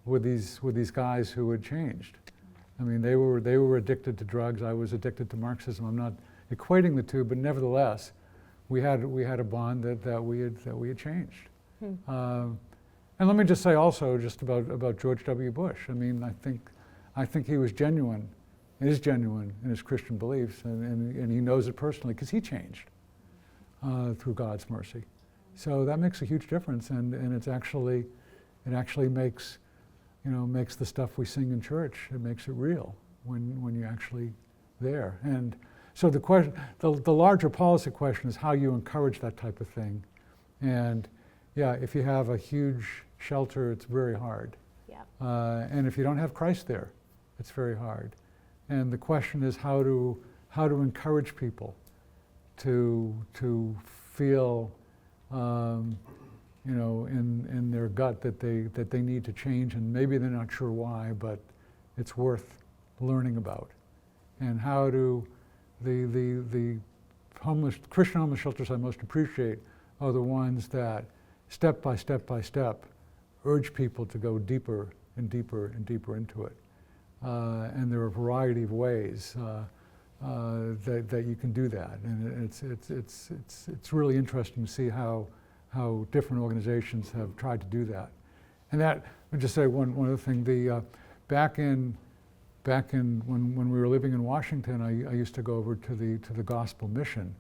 with these guys who had changed. I mean, they were addicted to drugs. I was addicted to Marxism. I'm not equating the two, but nevertheless, we had a bond that we had changed. And let me just say also just about George W. Bush. I mean, I think he was genuine, is genuine in his Christian beliefs, and he knows it personally because he changed through God's mercy. So that makes a huge difference, and it actually makes the stuff we sing in church, it makes it real when you're actually there. And so the larger policy question is how you encourage that type of thing. And yeah, if you have a huge shelter, it's very hard. Yeah. And if you don't have Christ there, it's very hard. And the question is how to encourage people to feel in their gut that they need to change, and maybe they're not sure why, but it's worth learning about. And how do the Christian homeless shelters I most appreciate are the ones that step by step urge people to go deeper and deeper and deeper into it. And there are a variety of ways that you can do that, and it's really interesting to see how different organizations have tried to do that. And that, let me just say one other thing. Back in when we were living in Washington, I used to go over to the Gospel Mission,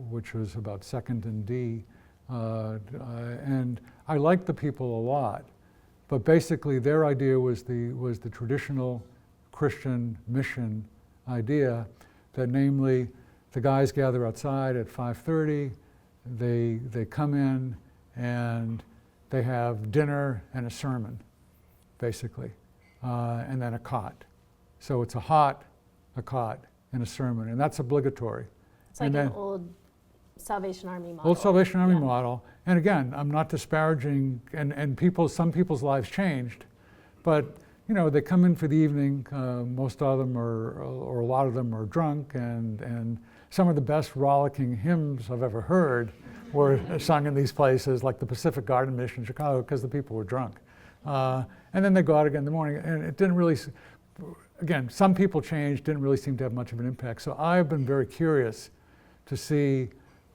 which was about 2nd and D, and I liked the people a lot. But basically, their idea was the traditional Christian mission idea, that namely, the guys gather outside at 5:30. They come in and they have dinner and a sermon, basically, and then a cot. So it's a cot, and a sermon, and that's obligatory. It's like And an then- old Salvation Army model. Old Salvation Army Yeah. model. And again, I'm not disparaging, and some people's lives changed, but they come in for the evening. Most of them or a lot of them are drunk, and some of the best rollicking hymns I've ever heard were sung in these places, like the Pacific Garden Mission in Chicago, because the people were drunk. And then they go out again in the morning, and it didn't really. Again, some people changed, didn't really seem to have much of an impact. So I've been very curious to see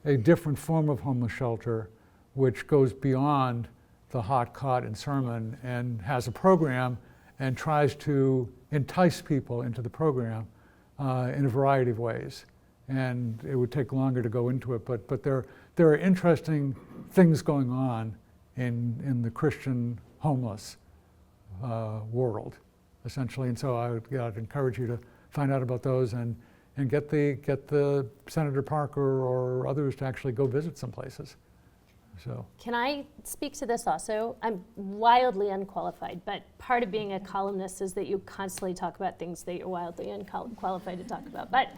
a different form of homeless shelter, which goes beyond the hot cot and sermon and has a program and tries to entice people into the program in a variety of ways. And it would take longer to go into it, but there are interesting things going on in the Christian homeless world, essentially. And so I'd encourage you to find out about those and get the Senator Parker or others to actually go visit some places. So Can I speak to this also? I'm wildly unqualified, but part of being a columnist is that you constantly talk about things that you're wildly unqualified to talk about. But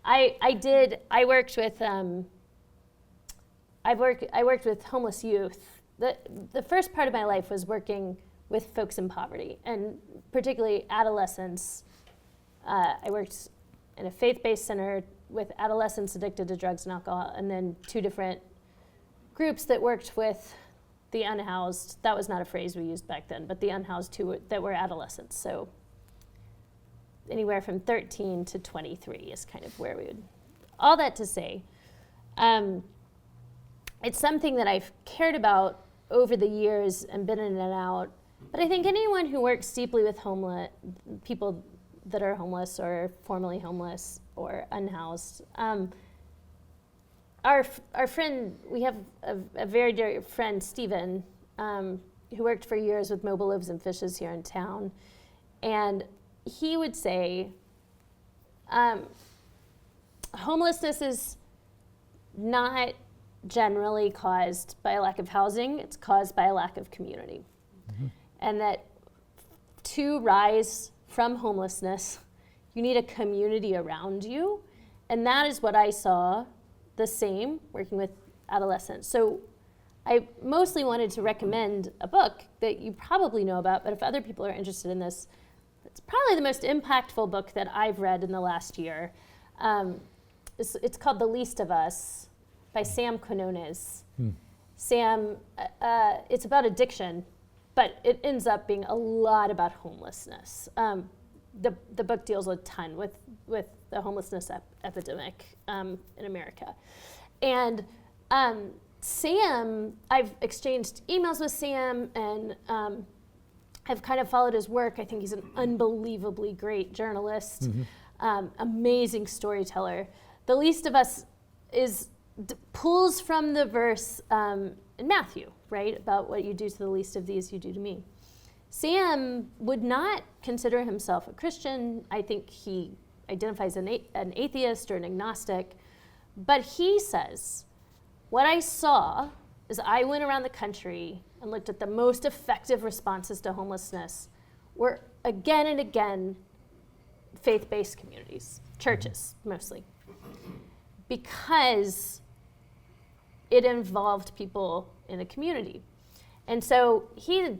I worked with homeless youth. The first part of my life was working with folks in poverty, and particularly adolescents. I worked in a faith-based center with adolescents addicted to drugs and alcohol, and then 2 different groups that worked with the unhoused. That was not a phrase we used back then, but the unhoused that were adolescents. So anywhere from 13 to 23 is kind of where we would. All that to say, it's something that I've cared about over the years and been in and out. But I think anyone who works deeply with people that are homeless or formerly homeless or unhoused, our friend, we have a very dear friend, Stephen, who worked for years with Mobile Loaves and Fishes here in town. And he would say, homelessness is not generally caused by a lack of housing, it's caused by a lack of community. Mm-hmm. And that to rise from homelessness, you need a community around you. And that is what I saw the same working with adolescents. So I mostly wanted to recommend a book that you probably know about, but if other people are interested in this, it's probably the most impactful book that I've read in the last year. It's called The Least of Us by Sam Quinones. Sam, it's about addiction, but it ends up being a lot about homelessness. The book deals a ton with the homelessness epidemic in America. And Sam, I've exchanged emails with Sam and I've kind of followed his work. I think he's an unbelievably great journalist, amazing storyteller. The Least of Us pulls from the verse in Matthew, right? About what you do to the least of these, you do to me. Sam would not consider himself a Christian. I think he identifies an atheist or an agnostic. But he says, what I saw is I went around the country and looked at the most effective responses to homelessness were again and again faith-based communities, churches mostly, because it involved people in a community. And so he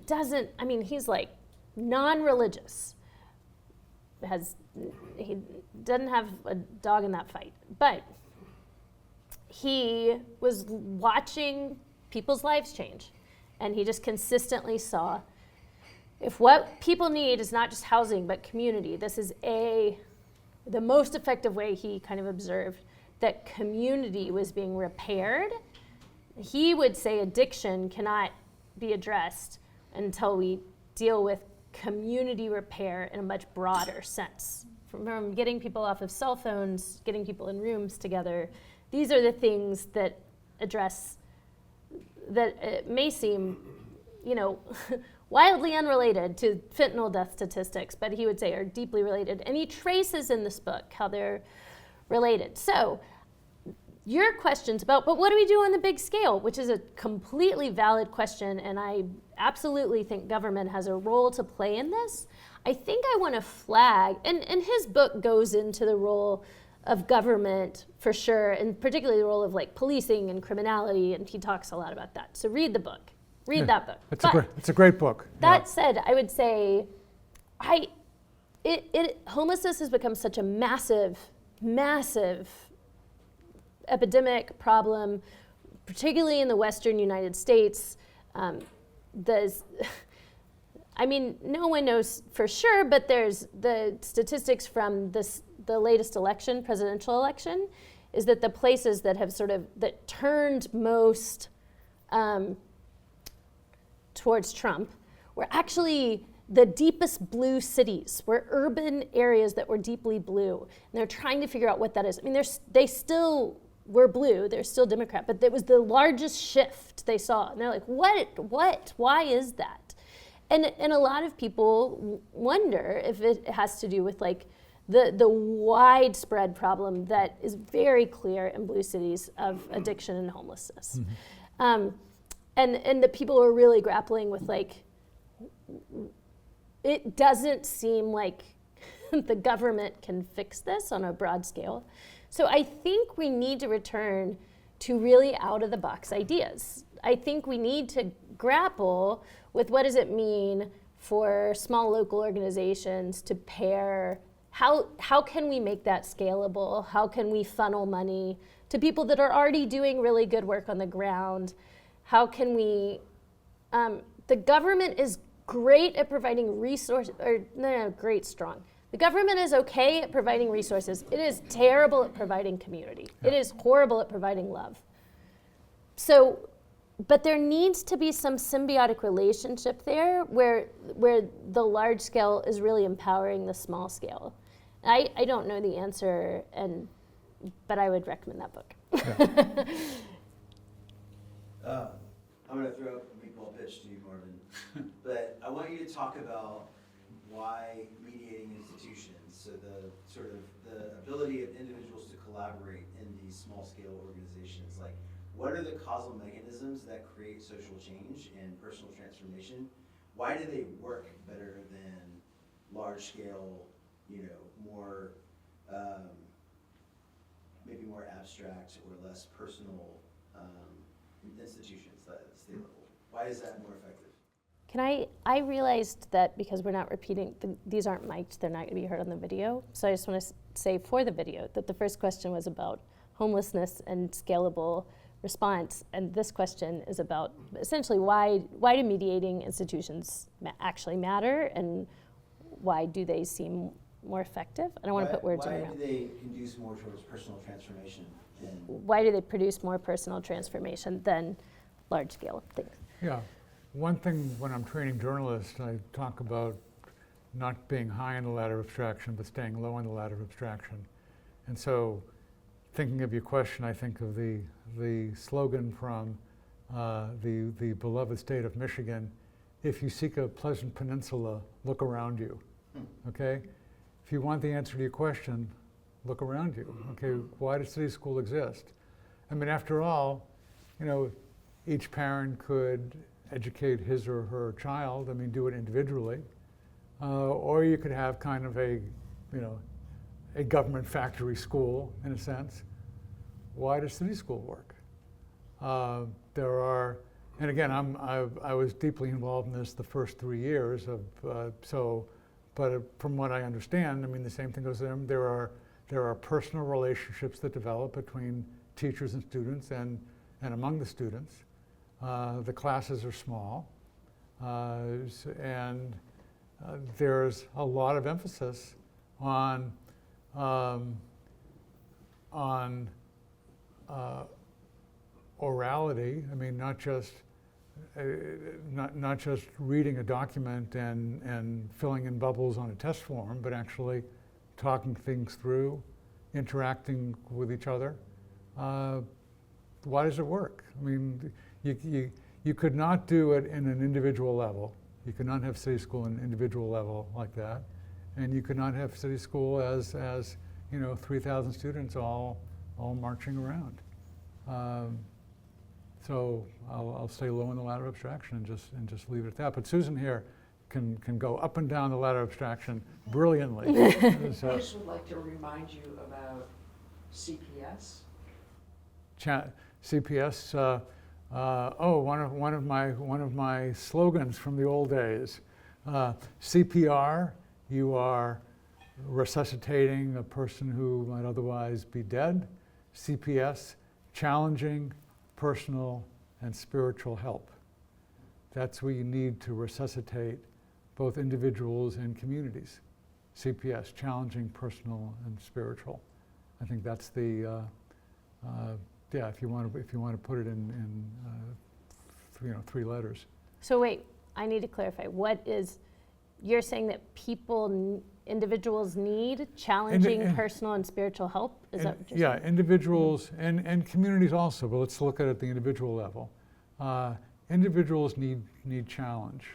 he's like non-religious. He doesn't have a dog in that fight, but he was watching people's lives change. And he just consistently saw if what people need is not just housing, but community, this is the most effective way he kind of observed that community was being repaired. He would say addiction cannot be addressed until we deal with community repair in a much broader sense. From getting people off of cell phones, getting people in rooms together, these are the things that address, that it may seem, wildly unrelated to fentanyl death statistics, but he would say are deeply related. And he traces in this book how they're related. So your questions about, but what do we do on the big scale, which is a completely valid question, and I absolutely think government has a role to play in this. I think I want to flag, and his book goes into the role of government for sure, and particularly the role of like policing and criminality, and he talks a lot about that. So read the book. Read that book. It's a great book. That said, I would say homelessness has become such a massive epidemic problem, particularly in the Western United States. No one knows for sure, but there's the statistics from the latest election, presidential election, is that the places that have that turned most towards Trump were actually the deepest blue cities, were urban areas that were deeply blue. And they're trying to figure out what that is. I mean, they still were blue, they're still Democrat, but it was the largest shift they saw. And they're like, what, why is that? And a lot of people wonder if it has to do with like the widespread problem that is very clear in blue cities of addiction and homelessness. And the people are really grappling with like, it doesn't seem like the government can fix this on a broad scale. So I think we need to return to really out of the box ideas. I think we need to grapple with what does it mean for small local organizations to pair, how can we make that scalable? How can we funnel money to people that are already doing really good work on the ground? How can we, the government is great at providing resources, strong. The government is okay at providing resources. It is terrible at providing community. Yeah. It is horrible at providing love. So, but there needs to be some symbiotic relationship there where the large scale is really empowering the small scale. I don't know the answer, but I would recommend that book. Yeah. I'm going to throw up a meatball pitch to you, Marvin, but I want you to talk about why mediating institutions, so the ability of individuals to collaborate in these small-scale organizations, like what are the causal mechanisms that create social change and personal transformation? Why do they work better than large-scale, more maybe more abstract or less personal institutions at the state level? Why is that more effective? I realized that because we're not repeating, these aren't mic'd, they're not going to be heard on the video. So I just want to say for the video that the first question was about homelessness and scalable response. And this question is about essentially why do mediating institutions actually matter and why do they seem more effective? I don't want to put words in your mouth. Why do they conduce more towards personal transformation? Why do they produce more personal transformation than large-scale things? Yeah. One thing when I'm training journalists, I talk about not being high on the ladder of abstraction, but staying low on the ladder of abstraction. And so thinking of your question, I think of the slogan from the beloved state of Michigan, if you seek a pleasant peninsula, look around you, okay? If you want the answer to your question, look around you, okay? Why does city school exist? I mean, after all, each parent could educate his or her child, do it individually, or you could have kind of a government factory school, in a sense. Why does city school work? There are, and again, I was deeply involved in this the first 3 years but from what I understand, the same thing goes there. There are personal relationships that develop between teachers and students and among the students. The classes are small, and there's a lot of emphasis on orality. Not just reading a document and filling in bubbles on a test form, but actually talking things through, interacting with each other. Why does it work? You could not do it in an individual level. You could not have city school in an individual level like that, and you could not have city school as 3,000 students all marching around. So I'll stay low in the ladder of abstraction and just leave it at that. But Susan here can go up and down the ladder of abstraction brilliantly. So, I just would like to remind you about CPS. CPS. One of my slogans from the old days. CPR. You are resuscitating a person who might otherwise be dead. CPS. Challenging personal and spiritual help. That's what you need to resuscitate both individuals and communities. CPS, challenging personal and spiritual. I think that's the if you want to put it in 3 letters. So wait, I need to clarify. You're saying that individuals need challenging personal and spiritual help? Is that what you're saying? Yeah, individuals and communities also, but let's look at it at the individual level. Individuals need challenge,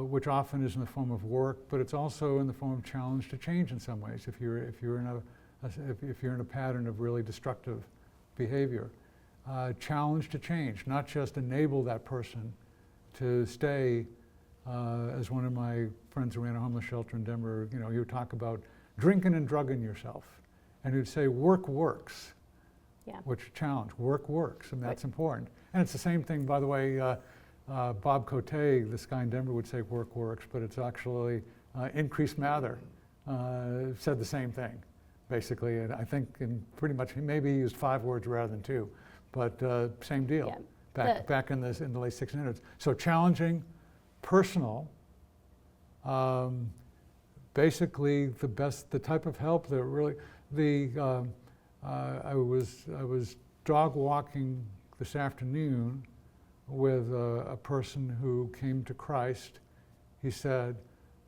which often is in the form of work, but it's also in the form of challenge to change in some ways. If you're in a pattern of really destructive behavior, challenge to change, not just enable that person to stay. As one of my friends who ran a homeless shelter in Denver, he would talk about drinking and drugging yourself, and he'd say work works, which challenge, work works, and that's important. And it's the same thing, by the way. Bob Cote, this guy in Denver, would say work works, but it's actually Increased Mather said the same thing, basically. And I think pretty much maybe he used 5 words rather than 2, but same deal. Yeah. Back in the late 1600s. So challenging. Personal, basically the type of help that really, I was dog walking this afternoon with a person who came to Christ. He said,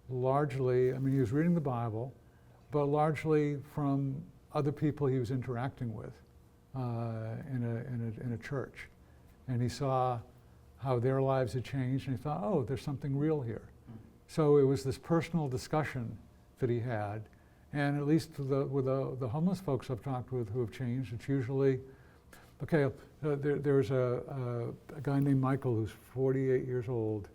largely, he was reading the Bible, but largely from other people he was interacting with in a church. And he saw how their lives had changed, and he thought, oh, there's something real here. So it was this personal discussion that he had, and at least with the homeless folks I've talked with who have changed, it's usually, there's a guy named Michael who's 48 years old.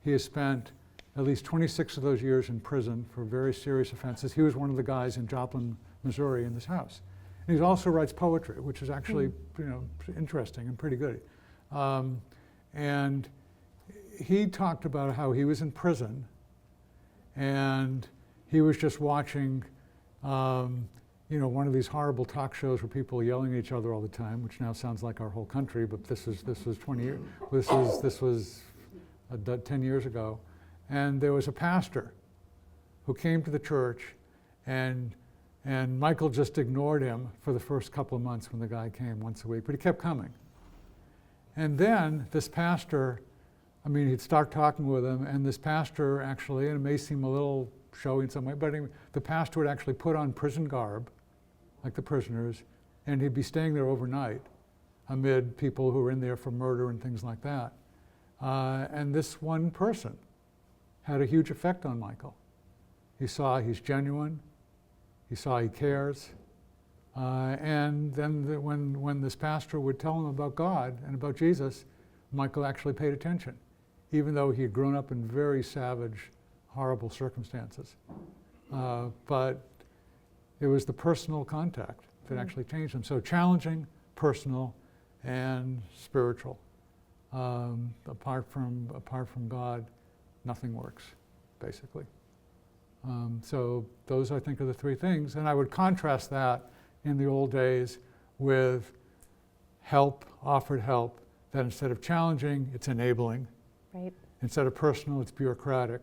He has spent at least 26 of those years in prison for very serious offenses. He was one of the guys in Joplin, Missouri, in this house. And he also writes poetry, which is actually interesting and pretty good. And he talked about how he was in prison, and he was just watching, one of these horrible talk shows where people are yelling at each other all the time, which now sounds like our whole country, but this was 20 years. This was 10 years ago, and there was a pastor who came to the church, and Michael just ignored him for the first couple of months when the guy came once a week, but he kept coming. And then this pastor, he'd start talking with him, and this pastor actually, and it may seem a little showy in some way, but the pastor would actually put on prison garb, like the prisoners, and he'd be staying there overnight amid people who were in there for murder and things like that. And this one person had a huge effect on Michael. He saw he's genuine. He saw he cares, and then when this pastor would tell him about God and about Jesus, Michael actually paid attention, even though he had grown up in very savage, horrible circumstances. But it was the personal contact that actually changed him. So challenging, personal, and spiritual. Apart from God, nothing works, basically. So those, I think, are the 3 things. And I would contrast that in the old days with help, offered help, that instead of challenging, it's enabling. Right. Instead of personal, it's bureaucratic.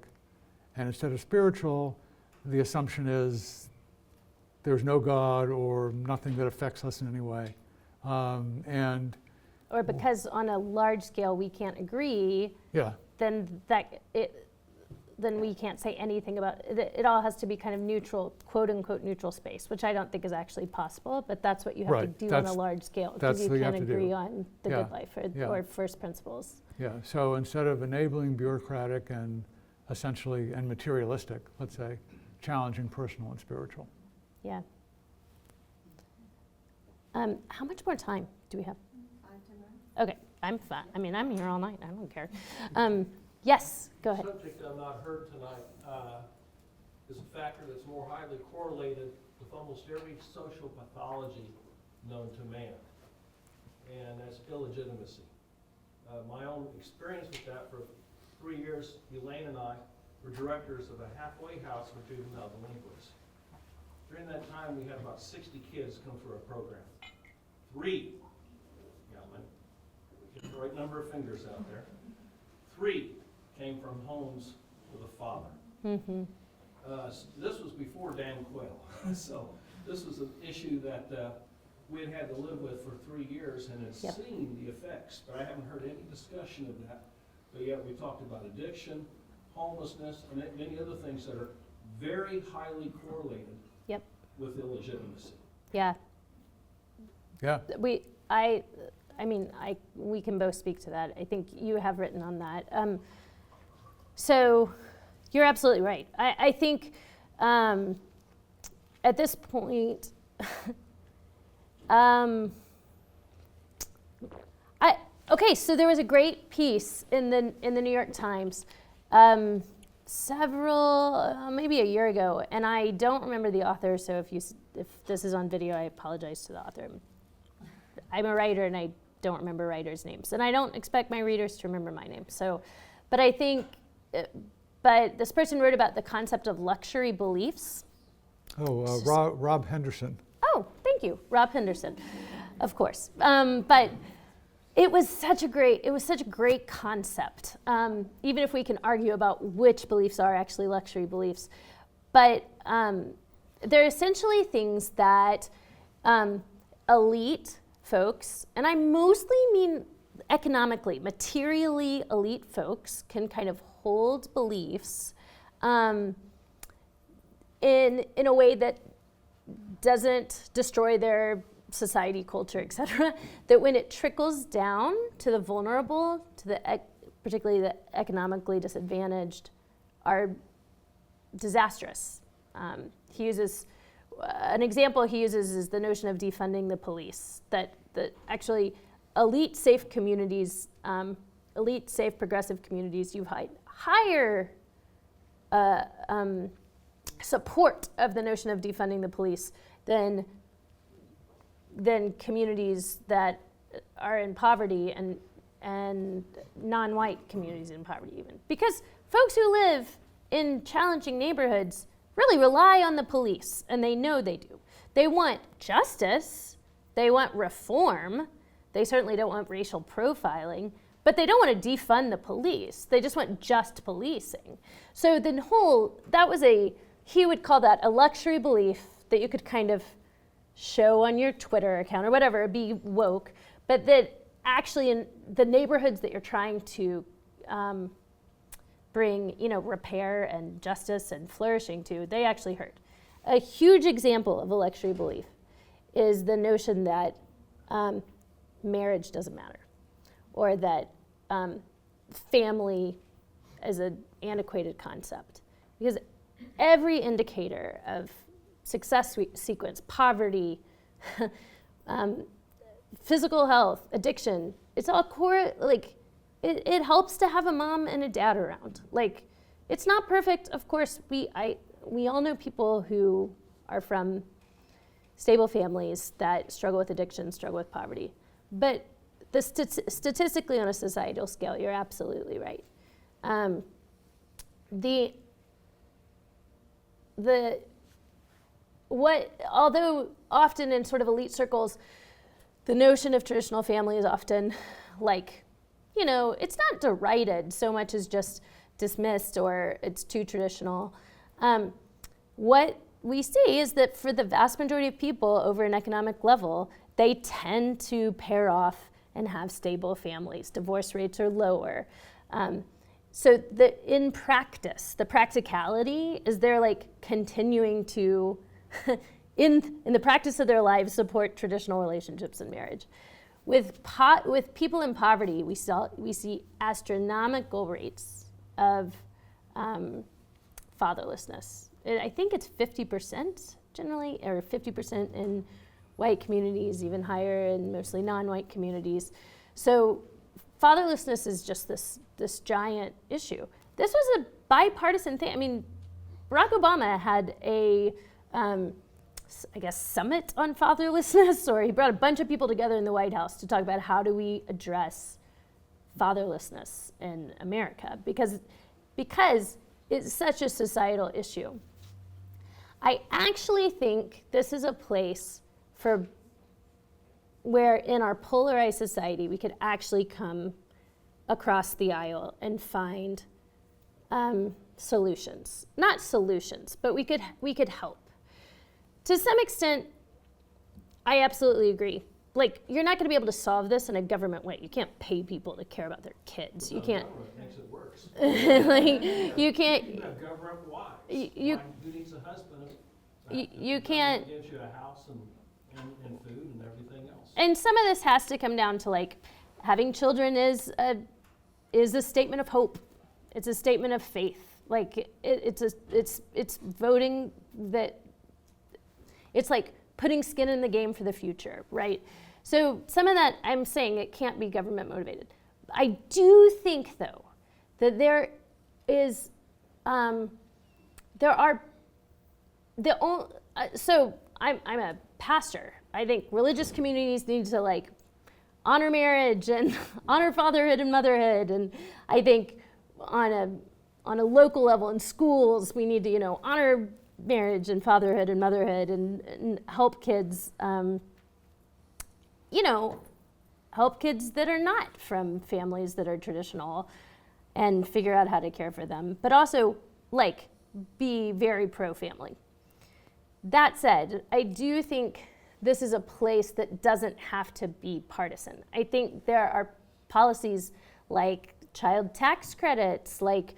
And instead of spiritual, the assumption is there's no God or nothing that affects us in any way. Or because on a large scale we can't agree, then we can't say anything about it. It all has to be kind of neutral, quote unquote neutral space, which I don't think is actually possible, but that's what you have to do on a large scale, because you can't agree on the good life or first principles. Yeah, so instead of enabling, bureaucratic, and essentially, and materialistic, let's say, challenging, personal, and spiritual. Yeah. How much more time do we have? 5 to 9. Okay, I'm fine. I mean, I'm here all night. I don't care. Yes, go ahead. The subject I've not heard tonight is a factor that's more highly correlated with almost every social pathology known to man, and that's illegitimacy. My own experience with that, for 3 years, Elaine and I were directors of a halfway house for juvenile delinquents. During that time, we had about 60 kids come through our program. 3, get the right number of fingers out there. 3 came from homes with a father. Mm-hmm. This was before Dan Quayle, so this was an issue that we had to live with for 3 years and had Yep. seen the effects, but I haven't heard any discussion of that. But yet we talked about addiction, homelessness, and many other things that are very highly correlated Yep. with illegitimacy. Yeah. Yeah. We can both speak to that. I think you have written on that. So you're absolutely right. I think at this point, okay, so there was a great piece in the New York Times maybe a year ago, and I don't remember the author, so if this is on video, I apologize to the author. I'm a writer and I don't remember writers' names, and I don't expect my readers to remember my name. So, but I think, but this person wrote about the concept of luxury beliefs. Oh, Rob Henderson. Oh, thank you, Rob Henderson, of course. But it was such a great concept. Even if we can argue about which beliefs are actually luxury beliefs, but they're essentially things that elite folks, and I mostly mean economically, materially elite folks, can kind of hold beliefs in a way that doesn't destroy their society, culture, etc. That when it trickles down to the vulnerable, to the particularly the economically disadvantaged, are disastrous. He uses an example he uses is the notion of defunding the police. That actually elite, safe communities, elite, safe, progressive communities, you higher support of the notion of defunding the police than communities that are in poverty and non-white communities in poverty even. Because folks who live in challenging neighborhoods really rely on the police, and they know they do. They want justice, they want reform, they certainly don't want racial profiling, but they don't want to defund the police. They just want just policing. So he would call that a luxury belief that you could kind of show on your Twitter account or whatever, be woke, but that actually in the neighborhoods that you're trying to bring, repair and justice and flourishing to, they actually hurt. A huge example of a luxury belief is the notion that marriage doesn't matter, or that family is an antiquated concept. Because every indicator of success sequence, poverty, physical health, addiction, it's all core, it helps to have a mom and a dad around. It's not perfect, of course. We all know people who are from stable families that struggle with addiction, struggle with poverty. But statistically on a societal scale, you're absolutely right. Although often in sort of elite circles, the notion of traditional family is often it's not derided so much as just dismissed or it's too traditional. What we see is that for the vast majority of people over an economic level, they tend to pair off and have stable families. Divorce rates are lower. So in practice, the practicality is they're continuing to, in the practice of their lives, support traditional relationships and marriage. With people in poverty, we see astronomical rates of fatherlessness. I think it's 50% generally, or 50% in white communities, even higher in mostly non-white communities. So fatherlessness is just this giant issue. This was a bipartisan thing. I mean, Barack Obama had a, I guess, summit on fatherlessness, or he brought a bunch of people together in the White House to talk about how do we address fatherlessness in America, because it's such a societal issue. I actually think this is a place for where in our polarized society we could actually come across the aisle and find solutions. Not solutions, but we could help. To some extent, I absolutely agree. Like, you're not going to be able to solve this in a government way. You can't pay people to care about their kids. You can't. Government makes it worse. Like, you can't. You have government wives. You Who needs a husband? you can't. Gives you a house and food and everything else. And some of this has to come down to, like, having children is a statement of hope. It's a statement of faith. Like, it's voting that. It's like putting skin in the game for the future, right? So some of that, I'm saying it can't be government motivated. I do think, though, that there are the only, so I'm a pastor. I think religious communities need to, like, honor marriage and honor fatherhood and motherhood, and I think on a local level in schools we need to, honor marriage and fatherhood and motherhood and help kids, help kids that are not from families that are traditional and figure out how to care for them, but also, like, be very pro-family. That said, I do think this is a place that doesn't have to be partisan. I think there are policies like child tax credits, like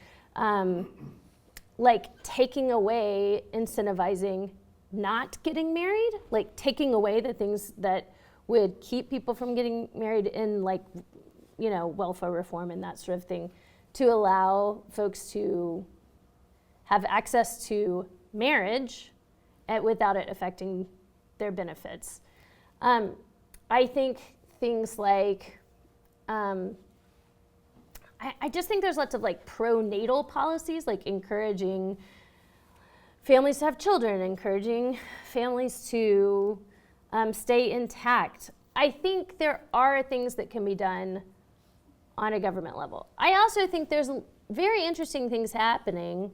taking away, incentivizing not getting married, like taking away the things that would keep people from getting married in, like, welfare reform and that sort of thing, to allow folks to have access to marriage without it affecting their benefits. I think things like, I just think there's lots of, like, pro-natal policies, like encouraging families to have children, encouraging families to stay intact. I think there are things that can be done on a government level. I also think there's very interesting things happening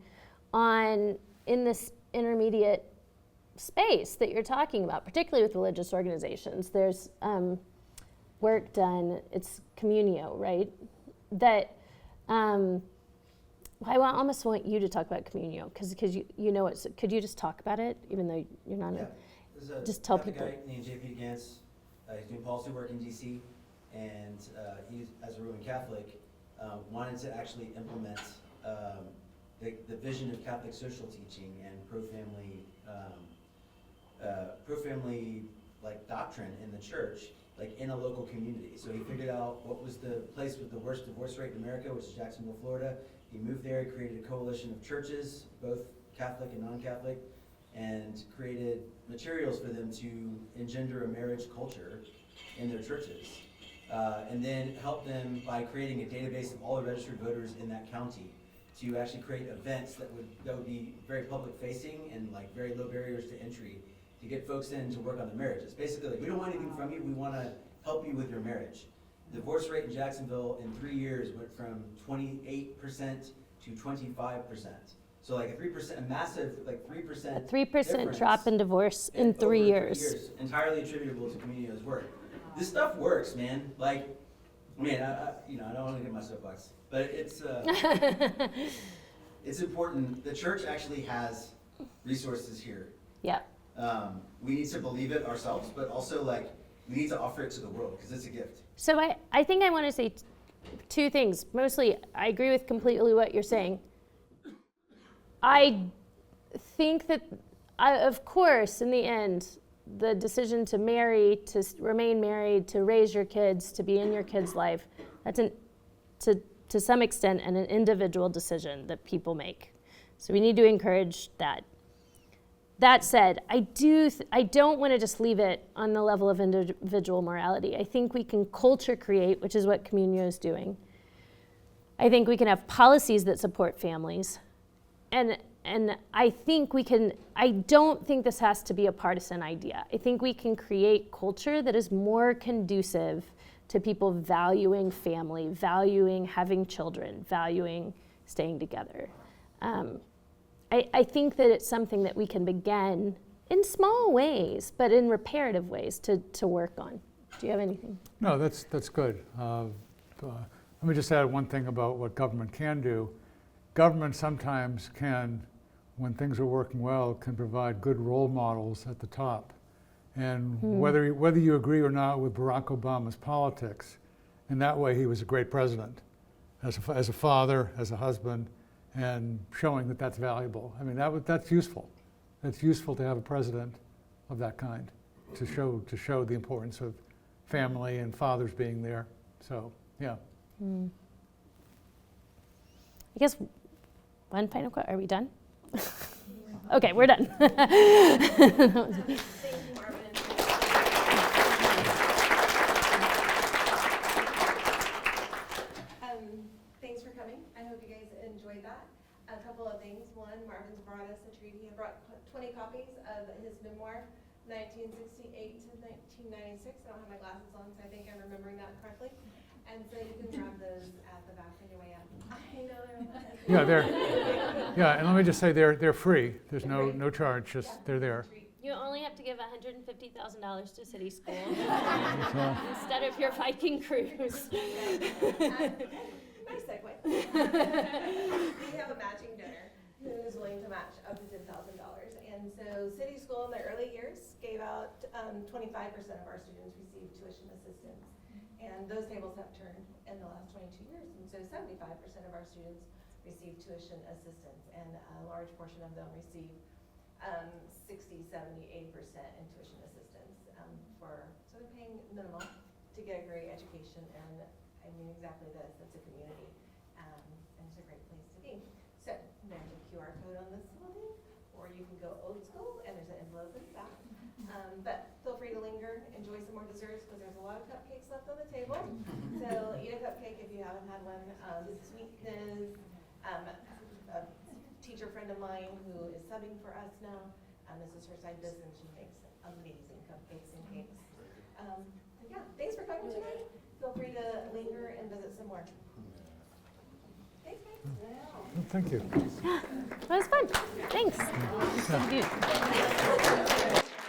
in this intermediate space that you're talking about, particularly with religious organizations. There's work done, it's Communio, right? That I almost want you to talk about Communio, because you know it. Could you just talk about it, even though you're not? Yeah. Just tell people. There's a guy named J.P. Gantz. He's doing policy work in D.C. and he, as a Roman Catholic, wanted to actually implement the vision of Catholic social teaching and pro-family like doctrine in the church, like in a local community. So he figured out what was the place with the worst divorce rate in America, which is Jacksonville, Florida. He moved there, created a coalition of churches, both Catholic and non-Catholic, and created materials for them to engender a marriage culture in their churches. And then helped them by creating a database of all the registered voters in that county to actually create events that would be very public facing and, like, very low barriers to entry to get folks in to work on their marriages. Basically, like, we don't want anything from you, we want to help you with your marriage. The divorce rate in Jacksonville in 3 years went from 28% to 25%. So, like, a massive, like, 3%. A 3% drop in divorce in over 3 years. Entirely attributable to Communio's work. This stuff works, man. Like, man, I don't want to get my soapbox, but it's it's important. The church actually has resources here. Yeah. We need to believe it ourselves, but also, like, we need to offer it to the world because it's a gift. So I think I want to say two things. Mostly, I agree with completely what you're saying. I think that, of course, in the end, the decision to marry, to remain married, to raise your kids, to be in your kid's life, that's to some extent an individual decision that people make. So we need to encourage that. that said, I don't want to just leave it on the level of individual morality. I think we can culture create, which is what Communio is doing. I think we can have policies that support families. And I think I don't think this has to be a partisan idea. I think we can create culture that is more conducive to people valuing family, valuing having children, valuing staying together. I think that it's something that we can begin in small ways, but in reparative ways to work on. Do you have anything? No, that's good. Let me just add one thing about what government can do. Government sometimes can, when things are working well, can provide good role models at the top. And whether you agree or not with Barack Obama's politics, in that way he was a great president, as a father, as a husband, and showing that that's valuable. I mean, that's useful. It's useful to have a president of that kind, to show the importance of family and fathers being there. So, yeah. I guess one final question. Are we done? Okay, we're done. Thank you, Marvin. Thanks for coming. I hope you guys enjoyed that. A couple of things. One, Marvin's brought us a treat. He brought 20 copies of his memoir, 1968 to 1996. I don't have my glasses on, so I think I'm remembering that correctly. And so you can grab those at the back on your way out. I know they're And let me just say they're free. There's no charge. Just they're there. You only have to give $150,000 to City School instead of your Viking cruise. Nice segue. We have a matching donor who is willing to match up to $10,000. And so City School in the early years gave out 25% of our students received tuition assistance. And those tables have turned in the last 22 years. And so 75% of our students receive tuition assistance, and a large portion of them receive 60, 70, 80% in tuition assistance so they're paying minimal to get a great education. And I mean exactly this, it's a community, and it's a great place to be. So there's a QR code on this little thing, or you can go old school, and there's an envelope in the back. But feel free to linger, enjoy some more desserts, because there's a lot of cupcakes left on the table. So eat a cupcake if you haven't had one. Sweetness, a teacher friend of mine who is subbing for us now, this is her side business. She makes amazing cupcakes and cakes. Yeah, thanks for coming tonight. Feel free to linger and visit some more. Thanks, guys. Thank you. That was fun. Thanks. Yeah. Thank you.